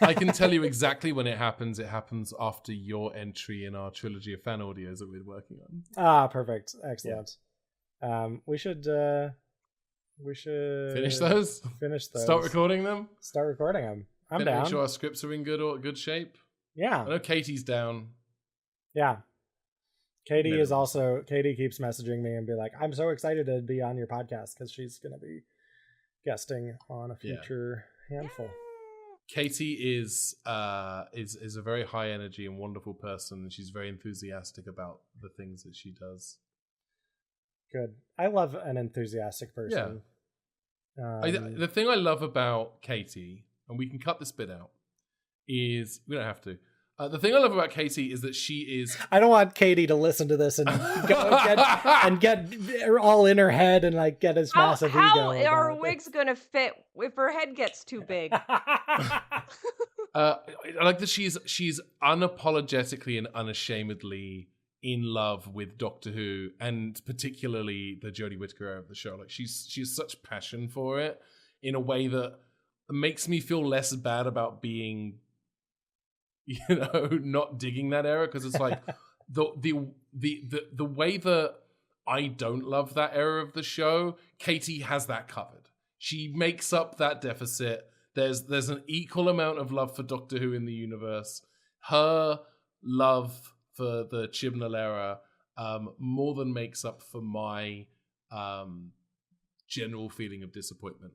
I can tell you exactly when it happens. It happens after your entry in our trilogy of fan audios that we're working on. Ah, perfect. Excellent. Yeah. We should finish those. Start recording them. I'm down. Make sure our scripts are in good shape. Yeah. I know Katie's down. Yeah. Katie keeps messaging me and be like, I'm so excited to be on your podcast because she's going to be guesting on a future handful. Katie is a very high energy and wonderful person, and she's very enthusiastic about the things that she does. Good. I love an enthusiastic person. Yeah. The thing I love about Katie, and we can cut this bit out, is we don't have to. The thing I love about Katie is that she is... I don't want Katie to listen to this and get all in her head and like get his massive ego. How are wigs going to fit if her head gets too big? I like that she's unapologetically and unashamedly in love with Doctor Who, and particularly the Jodie Whittaker era of the show. Like she's such passion for it in a way that makes me feel less bad about being, not digging that era, because it's like the way that I don't love that era of the show, Katie has that covered. She makes up that deficit. There's an equal amount of love for Doctor Who in the universe. Her love for the Chibnall era more than makes up for my general feeling of disappointment.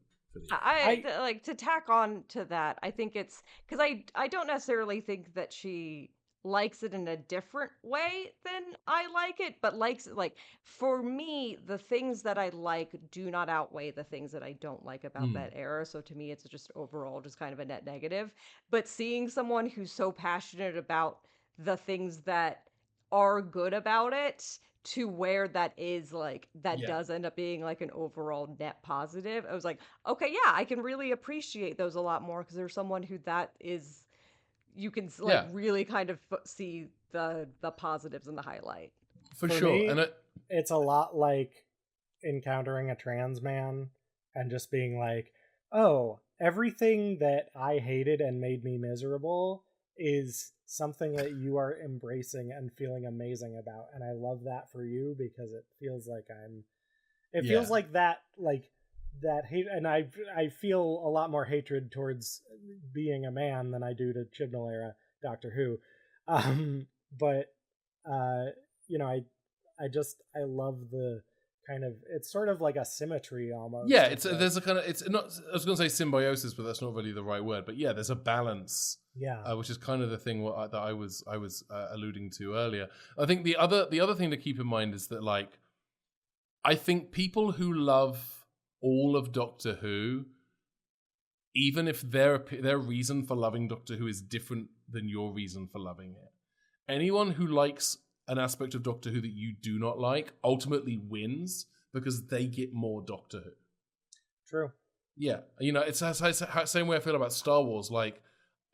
I like to tack on to that. I think it's because I don't necessarily think that she likes it in a different way than I like it, but likes it, like, for me, the things that I like do not outweigh the things that I don't like about that era. So to me, it's just overall just kind of a net negative. But seeing someone who's so passionate about the things that are good about it to where that is like that does end up being like an overall net positive, I was like, okay, yeah, I can really appreciate those a lot more because there's someone who that is, you can like really kind of see the positives and the highlight for sure. Me, and it's a lot like encountering a trans man and just being like, oh, everything that I hated and made me miserable is something that you are embracing and feeling amazing about, and I love that for you because it feels like feels like that hate, and I feel a lot more hatred towards being a man than I do to Chibnall era Doctor Who. But you know, I love the kind of, it's sort of like a symmetry almost. Yeah, there's a kind of, it's not, I was going to say symbiosis, but that's not really the right word. But yeah, there's a balance. Yeah, Which is kind of the thing that I was alluding to earlier. I think the other thing to keep in mind is that, like, I think people who love all of Doctor Who, even if their reason for loving Doctor Who is different than your reason for loving it, anyone who likes an aspect of Doctor Who that you do not like ultimately wins because they get more Doctor Who. True. Yeah, you know, it's the same way I feel about Star Wars. Like,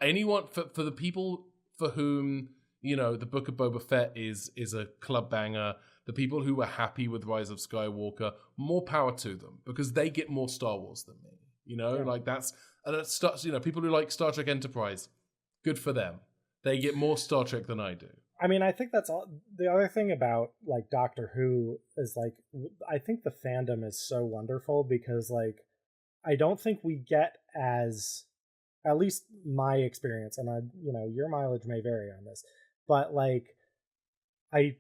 anyone, for the people for whom, you know, the Book of Boba Fett is a club banger, the people who were happy with Rise of Skywalker, more power to them because they get more Star Wars than me. You know, like you know, people who like Star Trek Enterprise, good for them. They get more Star Trek than I do. I mean, I think that's all. The other thing about, like, Doctor Who is, like, I think the fandom is so wonderful because, like, I don't think we get as, at least my experience, and you know, your mileage may vary on this, but, like, I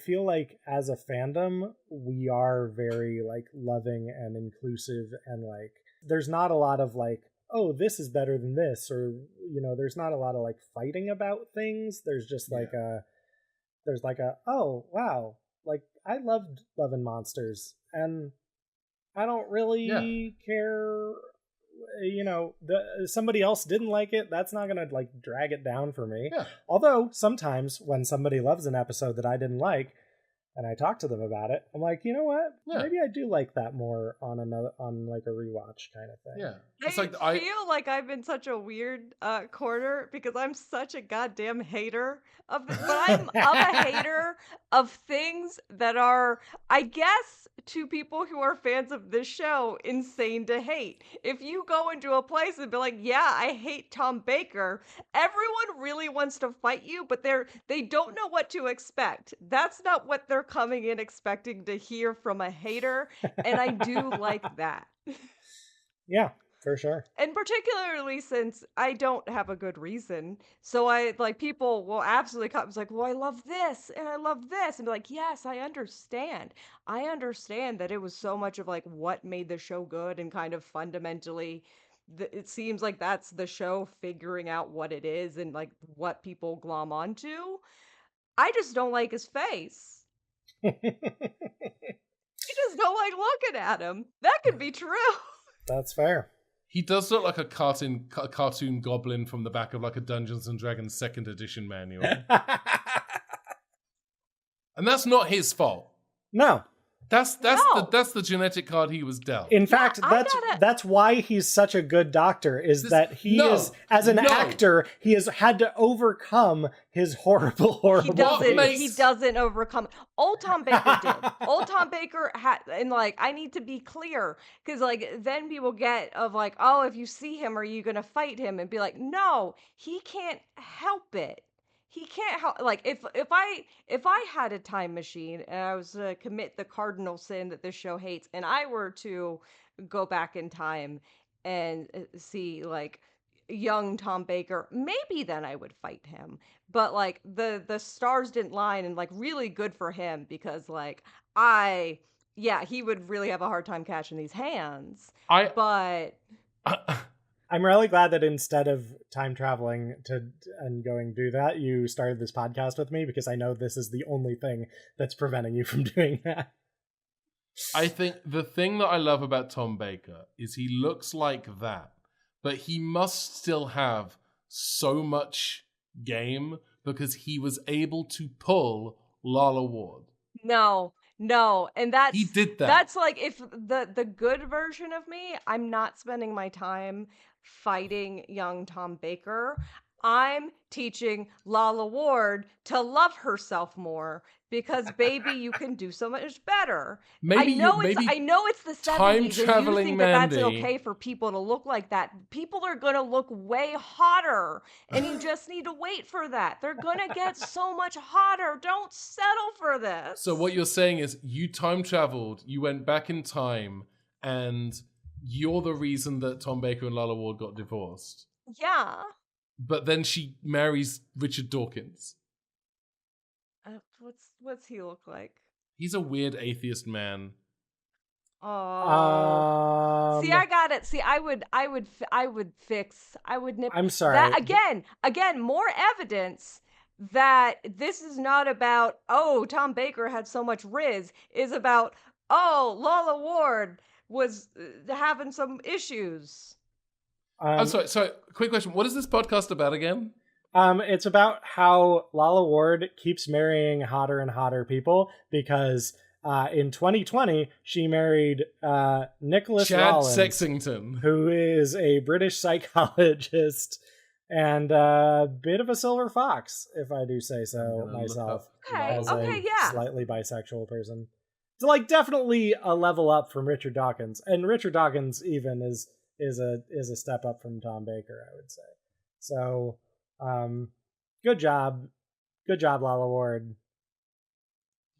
feel like as a fandom, we are very, like, loving and inclusive, and, like, there's not a lot of, like, oh, this is better than this, or, you know, there's not a lot of, like, fighting about things. There's just like oh, wow, like, I loved Love and Monsters, and I don't really care, you know, somebody else didn't like it. That's not gonna, like, drag it down for me. Yeah. Although sometimes when somebody loves an episode that I didn't like, and I talk to them about it, I'm like, you know what? Yeah. Maybe I do like that more on like a rewatch kind of thing. Yeah. It's I feel like I'm in such a weird corner because I'm such a goddamn hater of but I'm a hater of things that are, I guess, to people who are fans of this show, insane to hate. If you go into a place and be like, yeah, I hate Tom Baker, everyone really wants to fight you, but they don't know what to expect. That's not what they're coming in expecting to hear from a hater, and I do like that. Yeah, for sure. And particularly since I don't have a good reason. So I, like, people will absolutely come. It's like, well, I love this and I love this. And be like, yes, I understand. I understand that it was so much of, like, what made the show good, and kind of fundamentally, it seems like that's the show figuring out what it is and, like, what people glom onto. I just don't like his face. I just don't like looking at him. That could be true. That's fair. He does look like a cartoon goblin from the back of, like, a Dungeons and Dragons 2nd edition manual. And that's not his fault. No. That's the genetic card he was dealt. In fact, that's why he's such a good doctor, is that he is, as an actor, he has had to overcome his horrible He doesn't overcome. Old Tom Baker did. Old Tom Baker had, and, like, I need to be clear, because, like, then people get of, like, oh, if you see him, are you gonna fight him? And be like, no, he can't help it. He can't help, like, if I had a time machine and I was to commit the cardinal sin that this show hates, and I were to go back in time and see, like, young Tom Baker, maybe then I would fight him. But, like, the stars didn't line, and, like, really good for him, because, like, he would really have a hard time catching these hands. I'm really glad that instead of time traveling and going do that, you started this podcast with me, because I know this is the only thing that's preventing you from doing that. I think the thing that I love about Tom Baker is he looks like that, but he must still have so much game because he was able to pull Lala Ward. No, and he did that. That's like, if the good version of me, I'm not spending my time fighting young Tom Baker. I'm teaching Lala Ward to love herself more, because baby, you can do so much better. I know it's the 70s, and you think that that's okay for people to look like that. People are gonna look way hotter, and you just need to wait for that. They're gonna get so much hotter. Don't settle for this. So what you're saying is, you time traveled, you went back in time, and you're the reason that Tom Baker and Lala Ward got divorced. Yeah. but then she marries Richard Dawkins. What's he look like? He's a weird atheist man. Oh, see, I got it. See, I would nip. I'm sorry. That again, more evidence that this is not about, oh, Tom Baker had so much riz, is about, oh, Lala Ward was having some issues. I'm sorry, quick question. What is this podcast about again? It's about how Lala Ward keeps marrying hotter and hotter people because in 2020 she married Nicholas Chad Rollins, Sexington, who is a British psychologist and a bit of a silver fox, if I do say so myself. As a slightly bisexual person. So, like, definitely a level up from Richard Dawkins, and Richard Dawkins even is a step up from Tom Baker, I would say. So, good job, Lala Ward.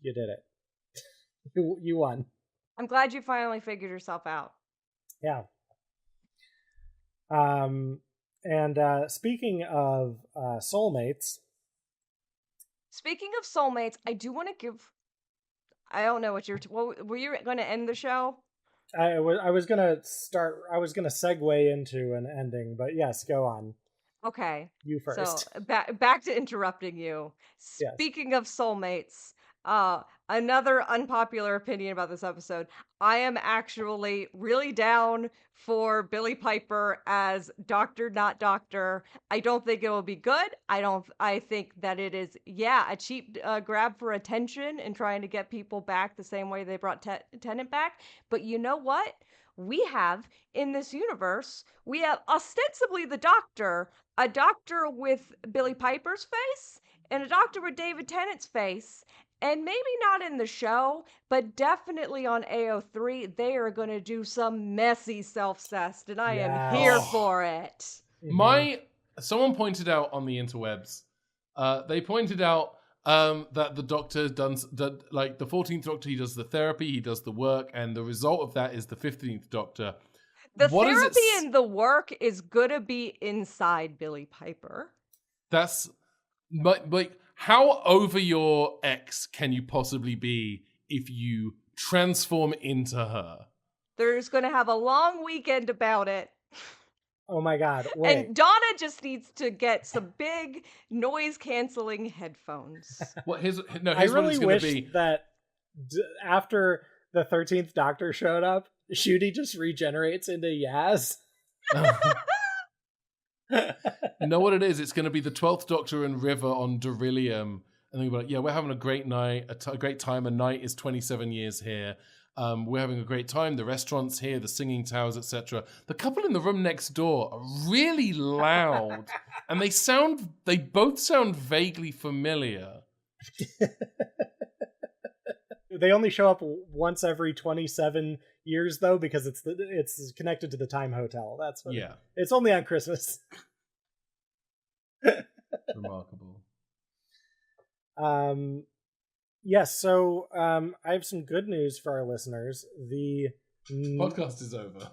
You did it. You won. I'm glad you finally figured yourself out. Yeah. And speaking of soulmates. Speaking of soulmates, I do want to give. I don't know what were you going to end the show? I was gonna segue into an ending, but yes, go on. Okay. You first. So back to interrupting you. Speaking of soulmates, another unpopular opinion about this episode. I am actually really down for Billie Piper as Doctor, not Doctor. I don't think it will be good. I think that it is, a cheap grab for attention and trying to get people back the same way they brought Tennant back. But you know what? We have, in this universe, we have ostensibly the Doctor, a Doctor with Billie Piper's face, and a Doctor with David Tennant's face. And maybe not in the show, but definitely on AO3, they are going to do some messy self-cest, and I am here for it. Someone pointed out on the interwebs, they pointed out that the Doctor does, like the 14th Doctor, he does the therapy, he does the work, and the result of that is the 15th Doctor. The therapy and the work is going to be inside Billie Piper. That's, like, how over your ex can you possibly be if you transform into her? They're just going to have a long weekend about it. Oh my God. Wait. And Donna just needs to get some big noise-canceling headphones. Here's I really wish that after the 13th Doctor showed up, Shooty just regenerates into Yaz. You know what it is? It's going to be the 12th Doctor and River on Beryllium. And they're like, yeah, we're having a great night, a great time. A night is 27 years here. We're having a great time. The restaurant's here, the singing towers, etc. The couple in the room next door are really loud. And they both sound vaguely familiar. They only show up once every 27 years, though, because it's connected to the Time Hotel. That's what it's only on Christmas. Remarkable. Yes, so I have some good news for our listeners. The podcast is over.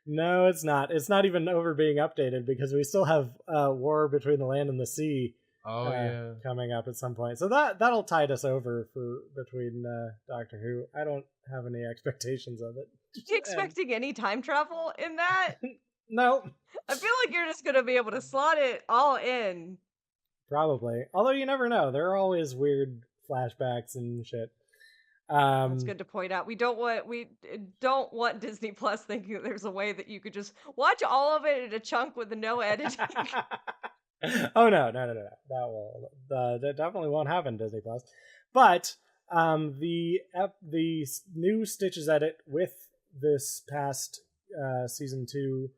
No, it's not. It's not even over being updated because we still have War Between the Land and the Sea coming up at some point. So that'll tide us over for between Doctor Who. I don't have any expectations of it. Are you expecting any time travel in that? No. I feel like you're just going to be able to slot it all in. Probably. Although you never know. There are always weird flashbacks and shit. That's good to point out. We don't want Disney Plus thinking that there's a way that you could just watch all of it in a chunk with no editing. Oh no. That definitely won't happen, Disney Plus. But the new Stitches edit with this past season 2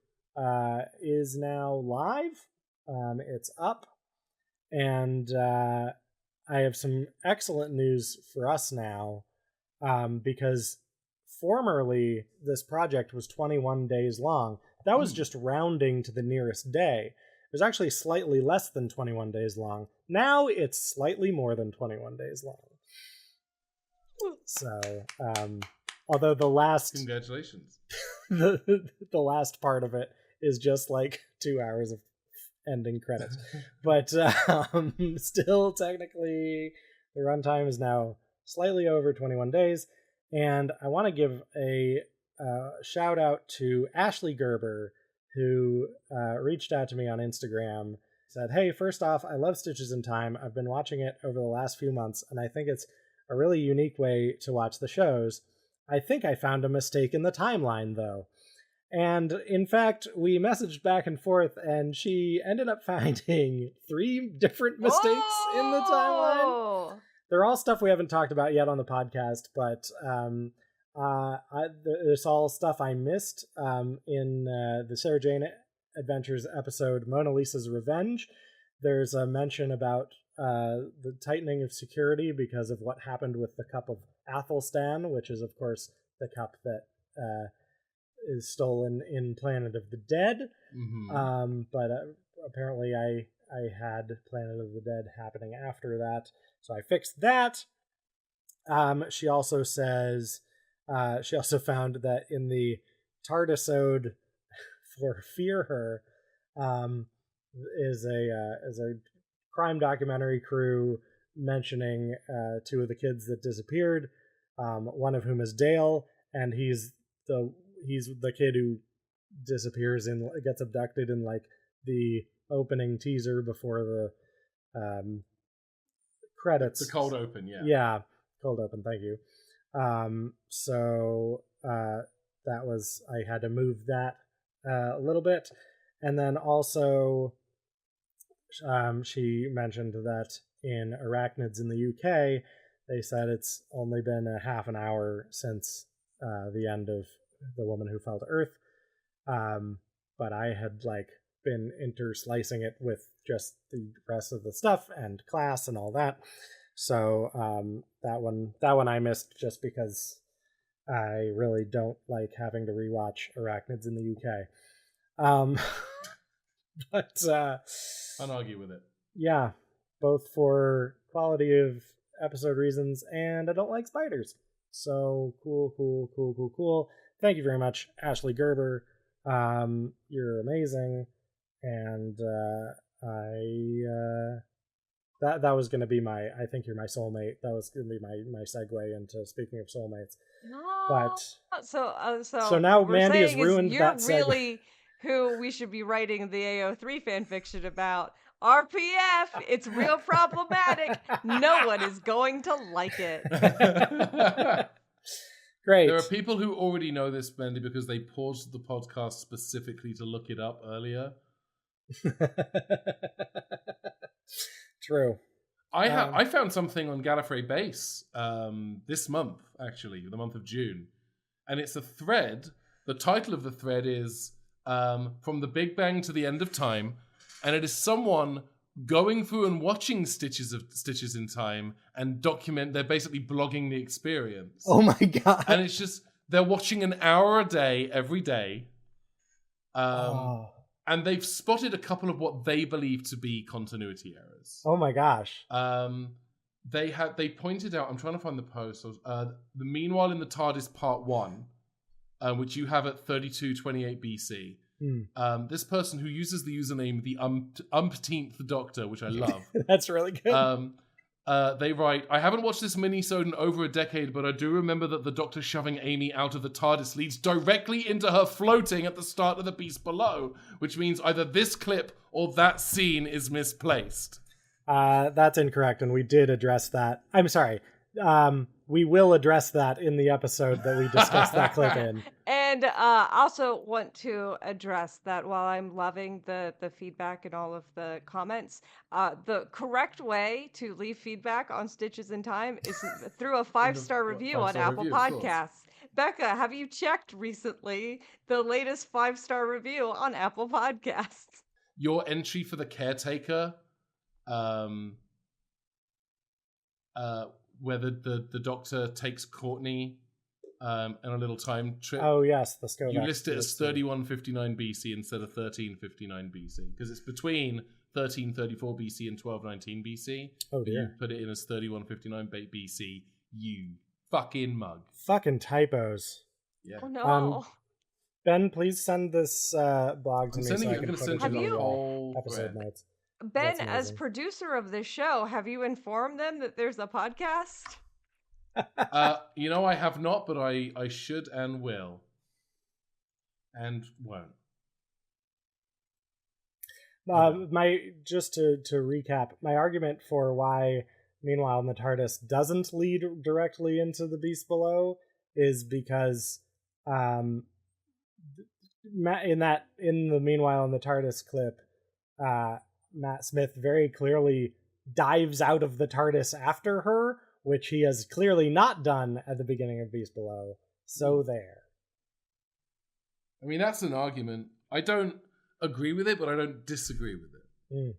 is now live. It's up, and I have some excellent news for us now, because formerly this project was 21 days long. That was just rounding to the nearest day. It was actually slightly less than 21 days long. Now it's slightly more than 21 days long. So, although the last... Congratulations. the last part of it is just like 2 hours of ending credits. But still, technically, the runtime is now slightly over 21 days. And I want to give a shout out to Ashley Gerber, who reached out to me on Instagram, said, "Hey, first off, I love Stitches in Time. I've been watching it over the last few months, and I think it's a really unique way to watch the shows. I think I found a mistake in the timeline, though." And in fact, we messaged back and forth, and she ended up finding 3 different mistakes in the timeline. They're all stuff we haven't talked about yet on the podcast, but there's all stuff I missed in the Sarah Jane Adventures episode, Mona Lisa's Revenge. There's a mention about the tightening of security because of what happened with the Cup of Athelstan, which is, of course, the cup that is stolen in Planet of the Dead. Mm-hmm. But apparently I had Planet of the Dead happening after that, so I fixed that. She also says she also found that in the TARDISode for Fear Her is a crime documentary crew mentioning 2 of the kids that disappeared, one of whom is Dale, and he's the kid who disappears and gets abducted in like the opening teaser before the credits. The cold open, yeah. Yeah, cold open, thank you. So that was, I had to move that a little bit. And then also she mentioned that in Arachnids in the UK, they said it's only been a half an hour since the end of The Woman Who Fell to Earth. But I had like been interslicing it with just the rest of the stuff and class and all that. So that one I missed just because I really don't like having to rewatch Arachnids in the UK. But Can't argue with it. Yeah, both for quality of episode reasons and I don't like spiders. So cool. Thank you very much, Ashley Gerber. You're amazing, and that was going to be my, I think you're my soulmate. That was going to be my segue into speaking of soulmates. No. But so now Mandy has ruined you're that segue. You're really who we should be writing the AO3 fanfiction about. RPF, it's real problematic. No one is going to like it. Great. There are people who already know this, Mandy, because they paused the podcast specifically to look it up earlier. True. I found something on Gallifrey Base this month, actually, the month of June. And it's a thread. The title of the thread is From the Big Bang to the End of Time. And it is someone going through and watching Stitches in Time and they're basically blogging the experience. Oh my God. And it's just, they're watching an hour a day, every day. And they've spotted a couple of what they believe to be continuity errors. Oh my gosh. They pointed out, I'm trying to find the post, the Meanwhile in the TARDIS Part 1, which you have at 3228 BC. This person who uses the username the umpteenth Doctor, which I love. That's really good. They write, I haven't watched this mini-sode in over a decade, but I do remember that the Doctor shoving Amy out of the TARDIS leads directly into her floating at the start of The Beast Below, which means either this clip or that scene is misplaced. That's incorrect, and we did address that. I'm sorry. We will address that in the episode that we discussed that clip in. And also want to address that while I'm loving the feedback and all of the comments, the correct way to leave feedback on Stitches in Time is through a 5-star review on Apple Podcasts. Becca, have you checked recently the latest 5-star review on Apple Podcasts? Your entry for the caretaker, where the Doctor takes Courtney on a little time trip. Oh yes, the Skovac. You list it as 3159 BC instead of 1359 BC because it's between 1334 BC and 1219 BC. Oh dear. You put it in as 3159 BC. You fucking mug. Fucking typos. Yeah. Oh no. Ben, please send this blog to I'm me sending so I I'm can going to put send it you in the the whole episode thread. notes. Ben, That's as amazing. producer of this show, have you informed them that there's a podcast? I have not, but I should and will. And won't. Just to recap, my argument for why Meanwhile in the TARDIS doesn't lead directly into the Beast Below is because in the Meanwhile in the TARDIS clip, Matt Smith very clearly dives out of the TARDIS after her, which he has clearly not done at the beginning of Beast Below. So there. I mean, that's an argument. I don't agree with it, but I don't disagree with it. Mm.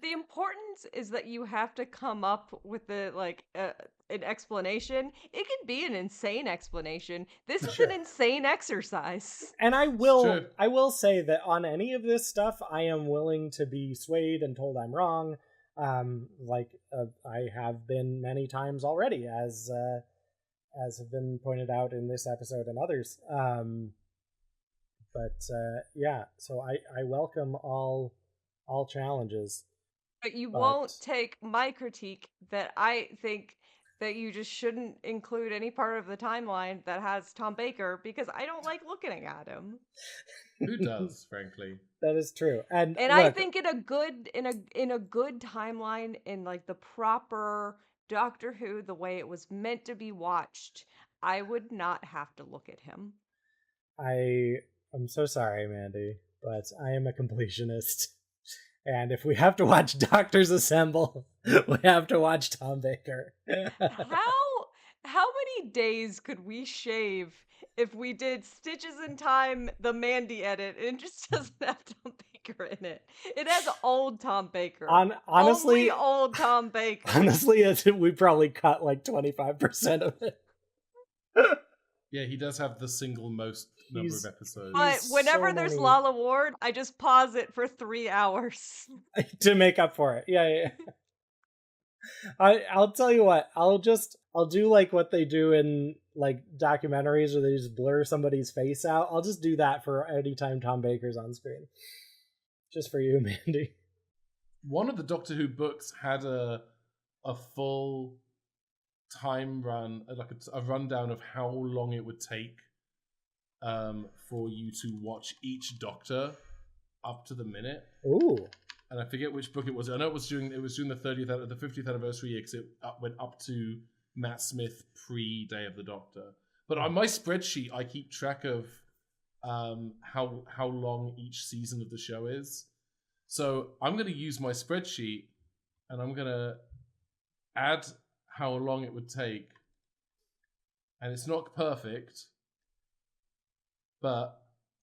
The importance is that you have to come up with an explanation. It can be an insane explanation. This is an insane exercise. And I will say that on any of this stuff, I am willing to be swayed and told I'm wrong. I have been many times already, as have been pointed out in this episode and others. So I welcome all challenges. But you won't take my critique that I think that you just shouldn't include any part of the timeline that has Tom Baker, because I don't like looking at him. Who does, frankly? That is true. And look, I think in a good timeline, in like the proper Doctor Who, the way it was meant to be watched, I would not have to look at him. I'm so sorry, Mandy, but I am a completionist. And if we have to watch Doctors Assemble, we have to watch Tom Baker. How many days could we shave if we did Stitches in Time, the Mandy edit, and it just doesn't have Tom Baker in it? It has old Tom Baker. Honestly, only old Tom Baker. Honestly, we probably cut like 25% of it. Yeah, he does have the single most number of episodes. But whenever there's Lala Ward, I just pause it for 3 hours. To make up for it. Yeah. I'll tell you what, I'll do like what they do in like documentaries where they just blur somebody's face out. I'll just do that for any time Tom Baker's on screen. Just for you, Mandy. One of the Doctor Who books had a full time run, like a rundown of how long it would take for you to watch each Doctor up to the minute. Ooh. And I forget which book it was. I know it was during the 50th anniversary year, because it went up to Matt Smith pre-Day of the Doctor. But on my spreadsheet, I keep track of how long each season of the show is. So I'm going to use my spreadsheet, and I'm going to add how long it would take. And it's not perfect, but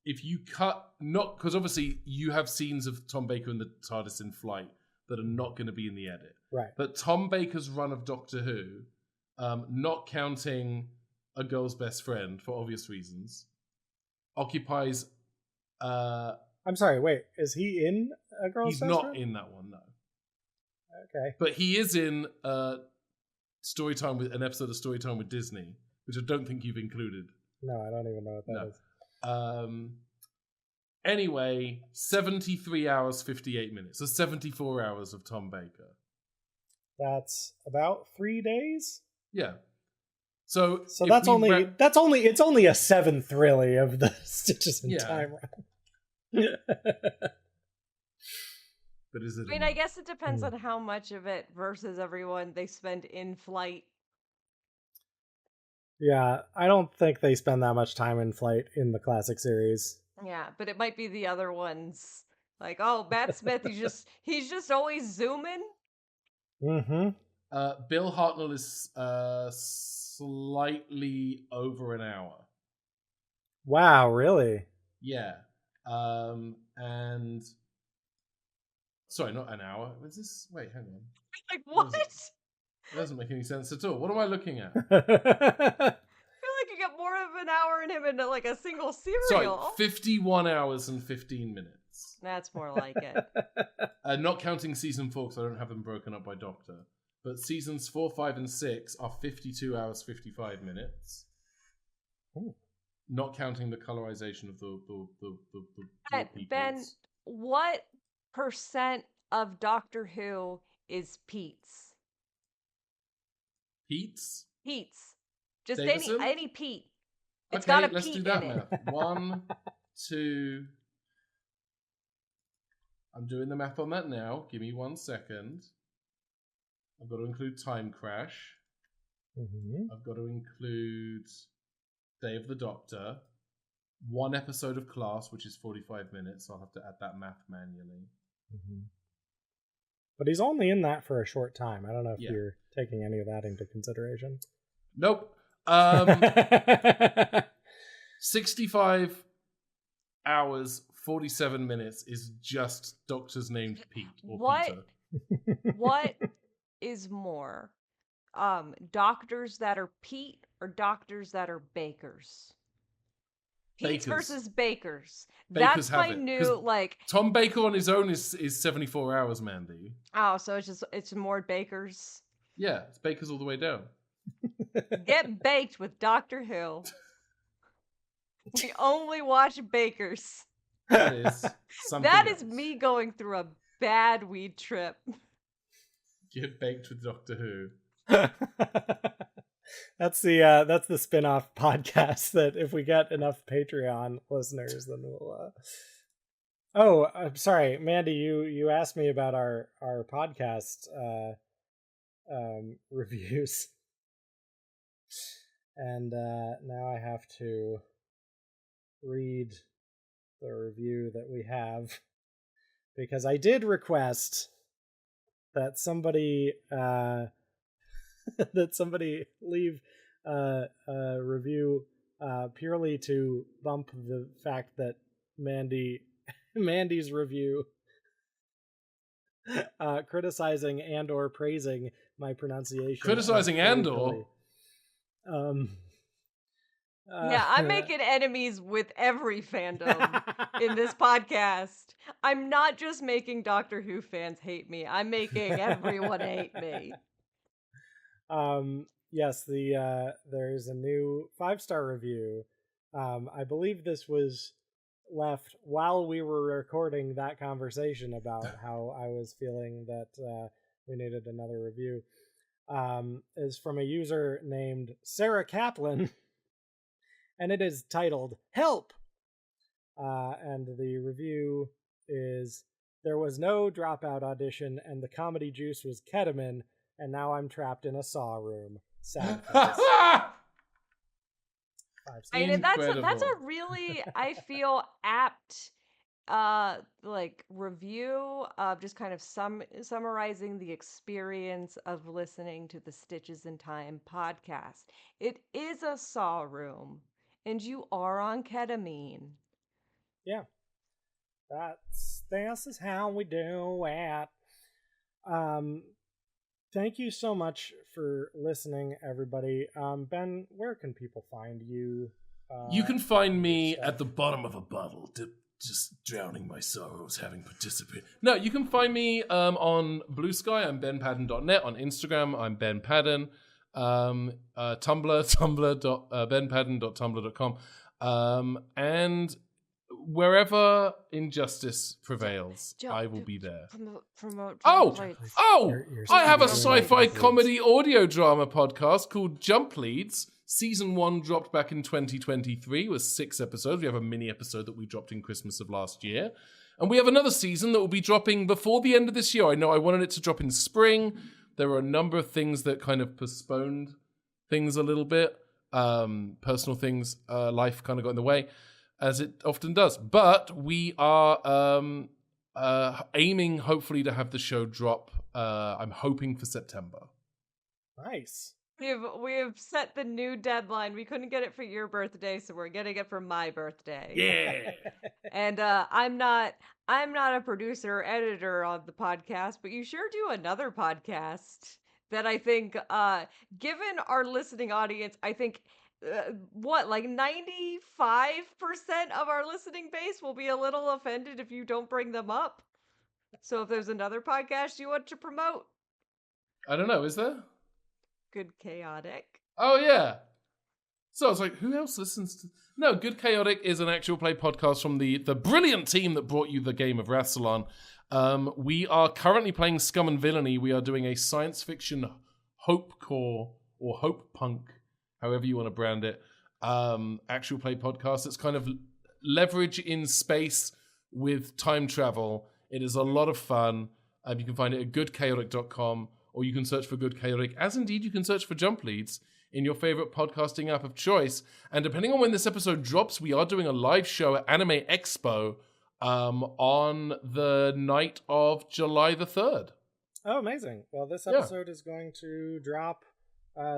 if you cut, not because obviously you have scenes of Tom Baker and the TARDIS in flight that are not going to be in the edit. Right. But Tom Baker's run of Doctor Who, not counting A Girl's Best Friend for obvious reasons, occupies... I'm sorry, wait, is he in A Girl's Best Friend? He's not in that one, no. Okay. But he is in an episode of Storytime with Disney, which I don't think you've included. No, I don't even know what that is. Anyway, 73 hours, 58 minutes. So 74 hours of Tom Baker. That's about 3 days? Yeah. So it's only a seventh really of the Stitches in Time run. But is it? I mean, I guess it depends on how much of it versus everyone they spend in flight. Yeah, I don't think they spend that much time in flight in the classic series. Yeah, but it might be the other ones. Like, oh, Matt Smith, he's just always zooming. Mm-hmm. Bill Hartnell is slightly over an hour. Wow, really? Yeah. And sorry, not an hour. Is this? Wait, hang on. Like, what? It doesn't make any sense at all. What am I looking at? I feel like you get more of an hour in him in like a single serial. Sorry, 51 hours and 15 minutes. That's more like it. Not counting season 4, because I don't have them broken up by Doctor. But seasons 4, 5, and 6 are 52 hours, 55 minutes. Ooh. not counting the colorization of the Ben, peoples. what percent of Doctor Who is Pete's? Pete's? Pete's. Just Davison? any Pete. It's Okay, got a let's Pete do that in it. math. 1, 2. I'm doing the math on that now. Give me 1 second. I've got to include Time Crash. Mm-hmm. I've got to include Day of the Doctor. 1 episode of Class, which is 45 minutes. So I'll have to add that math manually. Mm-hmm. But he's only in that for a short time. I don't know if Yeah. you're taking any of that into consideration. Nope. 65 hours, 47 minutes is just doctors named Pete or Peter. What is more? Doctors that are Pete or doctors that are bakers? Pete's Bakers. versus bakers. Bakers That's have my it, new 'cause like. Tom Baker on his own is 74 hours, Mandy. Oh, so it's more bakers. Yeah, it's Bakers all the way down. Get baked with Doctor Who. We only watch bakers. That is something That is else. me going through a bad weed trip. Get baked with Doctor Who. That's the spin-off podcast that if we get enough Patreon listeners, then we'll Oh, I'm sorry, Mandy, you asked me about our podcast reviews. And now I have to read the review that we have, because I did request that somebody leave a review purely to bump the fact that Mandy's review criticizing and or praising my pronunciation. Criticizing and or? Yeah, I'm making enemies with every fandom in this podcast. I'm not just making Doctor Who fans hate me. I'm making everyone hate me. Yes, there's a new 5-star review. I believe this was left while we were recording that conversation about how I was feeling that we needed another review. Is from a user named Sarah Kaplan, and it is titled "Help." And the review is: "There was no dropout audition, and the comedy juice was ketamine, and now I'm trapped in a saw room. Sad face." I mean, that's a really, I feel, apt like review of just kind of summarizing the experience of listening to the Stitches in Time podcast. It is a saw room, and you are on ketamine. Yeah, this is how we do it. Thank you so much for listening, everybody. Ben, where can people find you? You can find me at the bottom of a bottle, just drowning my sorrows, having participated. No, you can find me on Blue Sky. I'm benpaddon.net. On Instagram, I'm Ben Paddon. Tumblr, benpaddon.tumblr.com. And wherever injustice prevails, I will be there. Promote I have a sci-fi comedy audio drama podcast called Jump Leads. Season 1 dropped back in 2023 with 6 episodes. We have a mini episode that we dropped in Christmas of last year. And we have another season that will be dropping before the end of this year. I know I wanted it to drop in spring. There were a number of things that kind of postponed things a little bit. Personal things, life kind of got in the way, as it often does. But we are aiming, hopefully, to have the show drop. I'm hoping for September. Nice. We have set the new deadline. We couldn't get it for your birthday, so we're getting it for my birthday. Yeah. And I'm not a producer or editor on the podcast, but you sure do another podcast that I think, given our listening audience, I think like 95% of our listening base will be a little offended if you don't bring them up. So if there's another podcast you want to promote, I don't know, is there? Good Chaotic. Oh, yeah. So I was like, who else listens to... No, Good Chaotic is an actual play podcast from the brilliant team that brought you the game of Rassilon. We are currently playing Scum and Villainy. We are doing a science fiction hope core or hope punk, however you want to brand it, actual play podcast. It's kind of leverage in space with time travel. It is a lot of fun. You can find it at goodchaotic.com, or you can search for Good Chaotic, as indeed you can search for Jump Leads in your favorite podcasting app of choice. And depending on when this episode drops, we are doing a live show at Anime Expo on the night of July the 3rd. Oh, amazing. Well, this episode is going to drop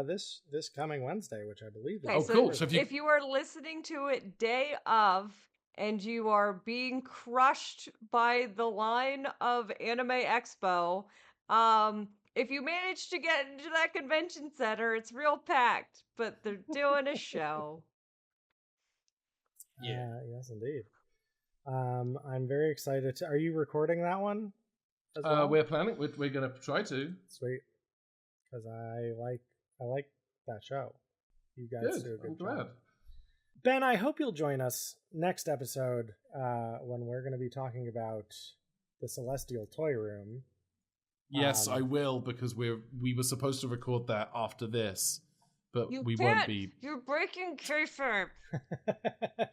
this coming Wednesday, which I believe is... Okay, so cool. So if you are listening to it day of and you are being crushed by the line of Anime Expo, if you manage to get into that convention center, it's real packed, but they're doing a show. Yeah. Yes, indeed. I'm very excited to... Are you recording that one as well? We're planning. We're going to try to. Sweet. Because I like that show. You guys do a good job. Glad. Ben, I hope you'll join us next episode when we're going to be talking about the Celestial Toy Room. Yes, I will, because we were supposed to record that after this, but we can't. won't be. You're breaking kayfabe.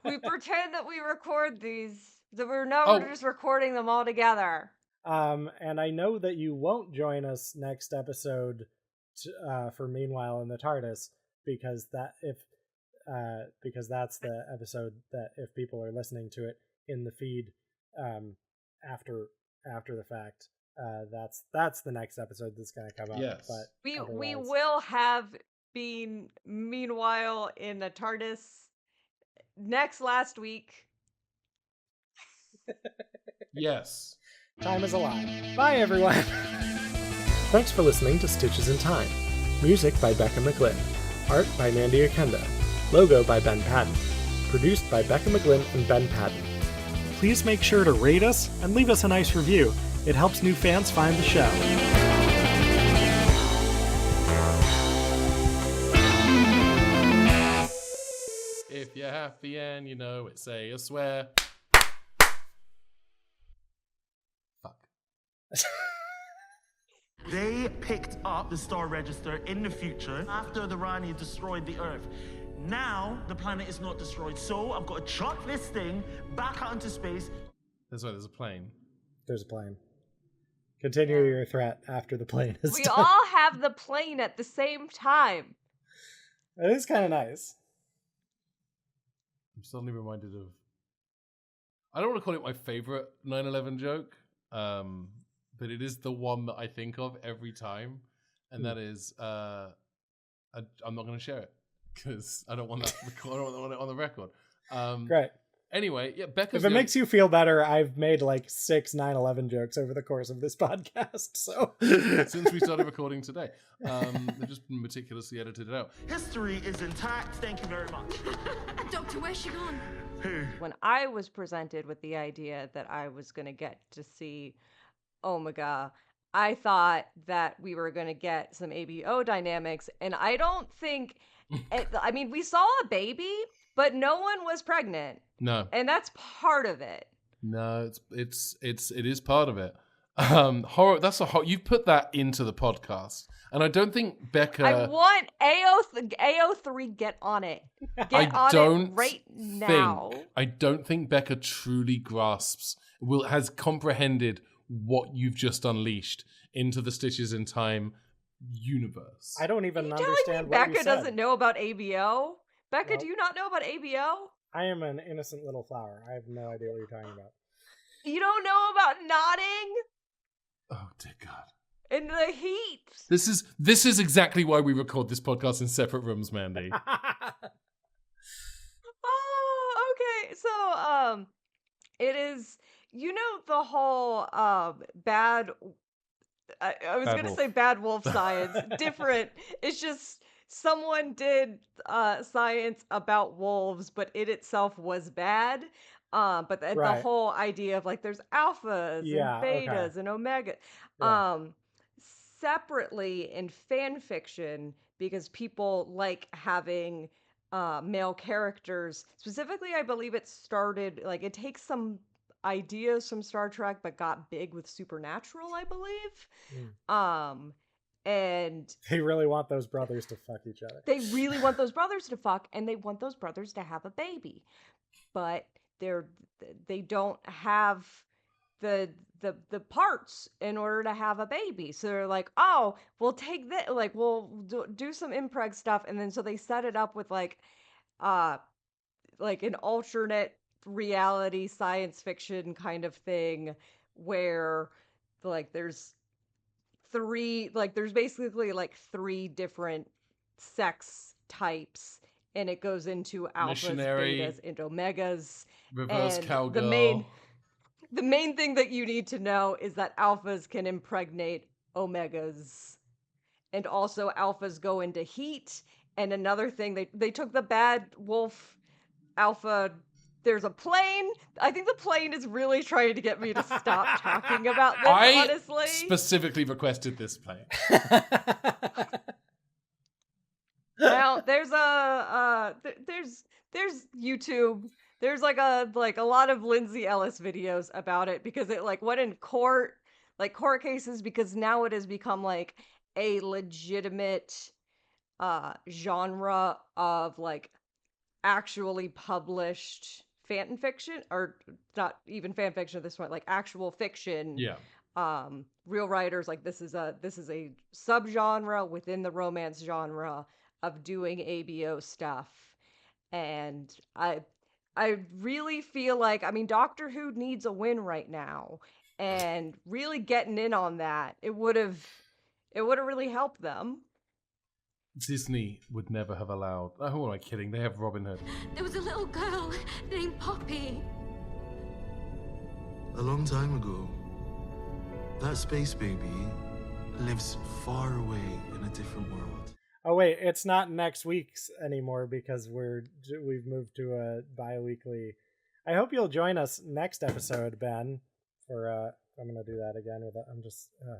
We pretend that we record these, that we're just recording them all together. And I know that you won't join us next episode for Meanwhile in the TARDIS, because that's the episode that if people are listening to it in the feed after the fact, that's the next episode that's going to come up. Yes. But we will have been Meanwhile in the TARDIS last week. Yes. Time is alive. Bye, everyone. Thanks for listening to Stitches in Time. Music by Becca McGlynn. Art by Mandy Oquendo. Logo by Ben Paddon. Produced by Becca McGlynn and Ben Paddon. Please make sure to rate us and leave us a nice review. It helps new fans find the show. If you're happy and you know it, say a swear. Fuck. They picked up the Star Register in the future after the Rani destroyed the Earth. Now the planet is not destroyed, so I've got to chuck this thing back out into space. There's a plane. There's a plane. Continue your threat after the plane is We done. all have the plane at the same time. It is kind of nice. I'm suddenly reminded of... I don't want to call it my favorite 9/11 joke, but it is the one that I think of every time, and that is, I'm not going to share it, because I don't want that I don't want it on the record. Great. Anyway, yeah, Becca's... If it makes you feel better, I've made like 6 9/11 jokes over the course of this podcast, so... Since we started recording today. They've just been meticulously edited out. History is intact, thank you very much. Doctor, where's she gone? When I was presented with the idea that I was going to get to see Omega, I thought that we were going to get some ABO dynamics, and I don't think... I mean, we saw a baby, but no one was pregnant. No. And that's part of it. No, it is part of it. Horror. That's you put that into the podcast, and I don't think Becca. I want AO3 get on it. Get on it right now. I don't think Becca truly grasps, has comprehended what you've just unleashed into the Stitches in Time universe. I don't even understand telling me what Becca you said. doesn't know about ABO? Becca, Well, do you not know about ABO? I am an innocent little flower. I have no idea what you're talking about. You don't know about nodding Oh dear God. in the heat? This is exactly why we record this podcast in separate rooms, Mandy. Oh, okay. So, it is, the whole, bad, I was Bad going to wolf. say bad wolf science. Different. It's just someone did, science about wolves, but it itself was bad. But the Right. whole idea of like, there's alphas Yeah, and betas okay. and omega, Yeah. separately in fan fiction, because people like having male characters. Specifically, I believe it started, like, it takes some ideas from Star Trek, but got big with Supernatural, I believe. And They really want those brothers to fuck each other. they really want those brothers to fuck, and they want those brothers to have a baby. But they don't have the parts in order to have a baby. So they're like, oh, we'll take that, like, we'll do some impreg stuff, and then so they set it up with like an alternate reality science fiction kind of thing where like there's basically like 3 different sex types, and it goes into alphas, Missionary, betas, and omegas. reverse And cowgirl. the main thing that you need to know is that alphas can impregnate omegas, and also alphas go into heat. And another thing, they took the bad wolf alpha. There's a plane. I think the plane is really trying to get me to stop talking about this, honestly. I specifically requested this plane. Now, there's there's YouTube. There's like a lot of Lindsay Ellis videos about it, because it like went in court cases, because now it has become like a legitimate genre of like actually published fan fiction, or not even fan fiction at this point, like actual fiction. Yeah. Real writers, like this is a subgenre within the romance genre of doing ABO stuff. And I really feel like, I mean, Doctor Who needs a win right now, and really getting in on that, it would have really helped them. Disney would never have allowed. Oh, who am I kidding? They have Robin Hood. There was a little girl named Poppy. A long time ago, that space baby lives far away in a different world. Oh wait, it's not next week's anymore because we've moved to a bi-weekly. I hope you'll join us next episode, Ben. For I'm gonna do that again with I'm just the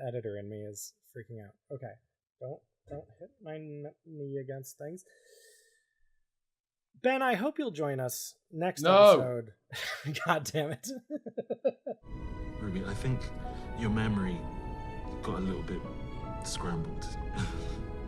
editor in me is freaking out. Okay, don't hit my knee against things. Ben, I hope you'll join us next episode. God damn it. Ruby, I think your memory got a little bit scrambled.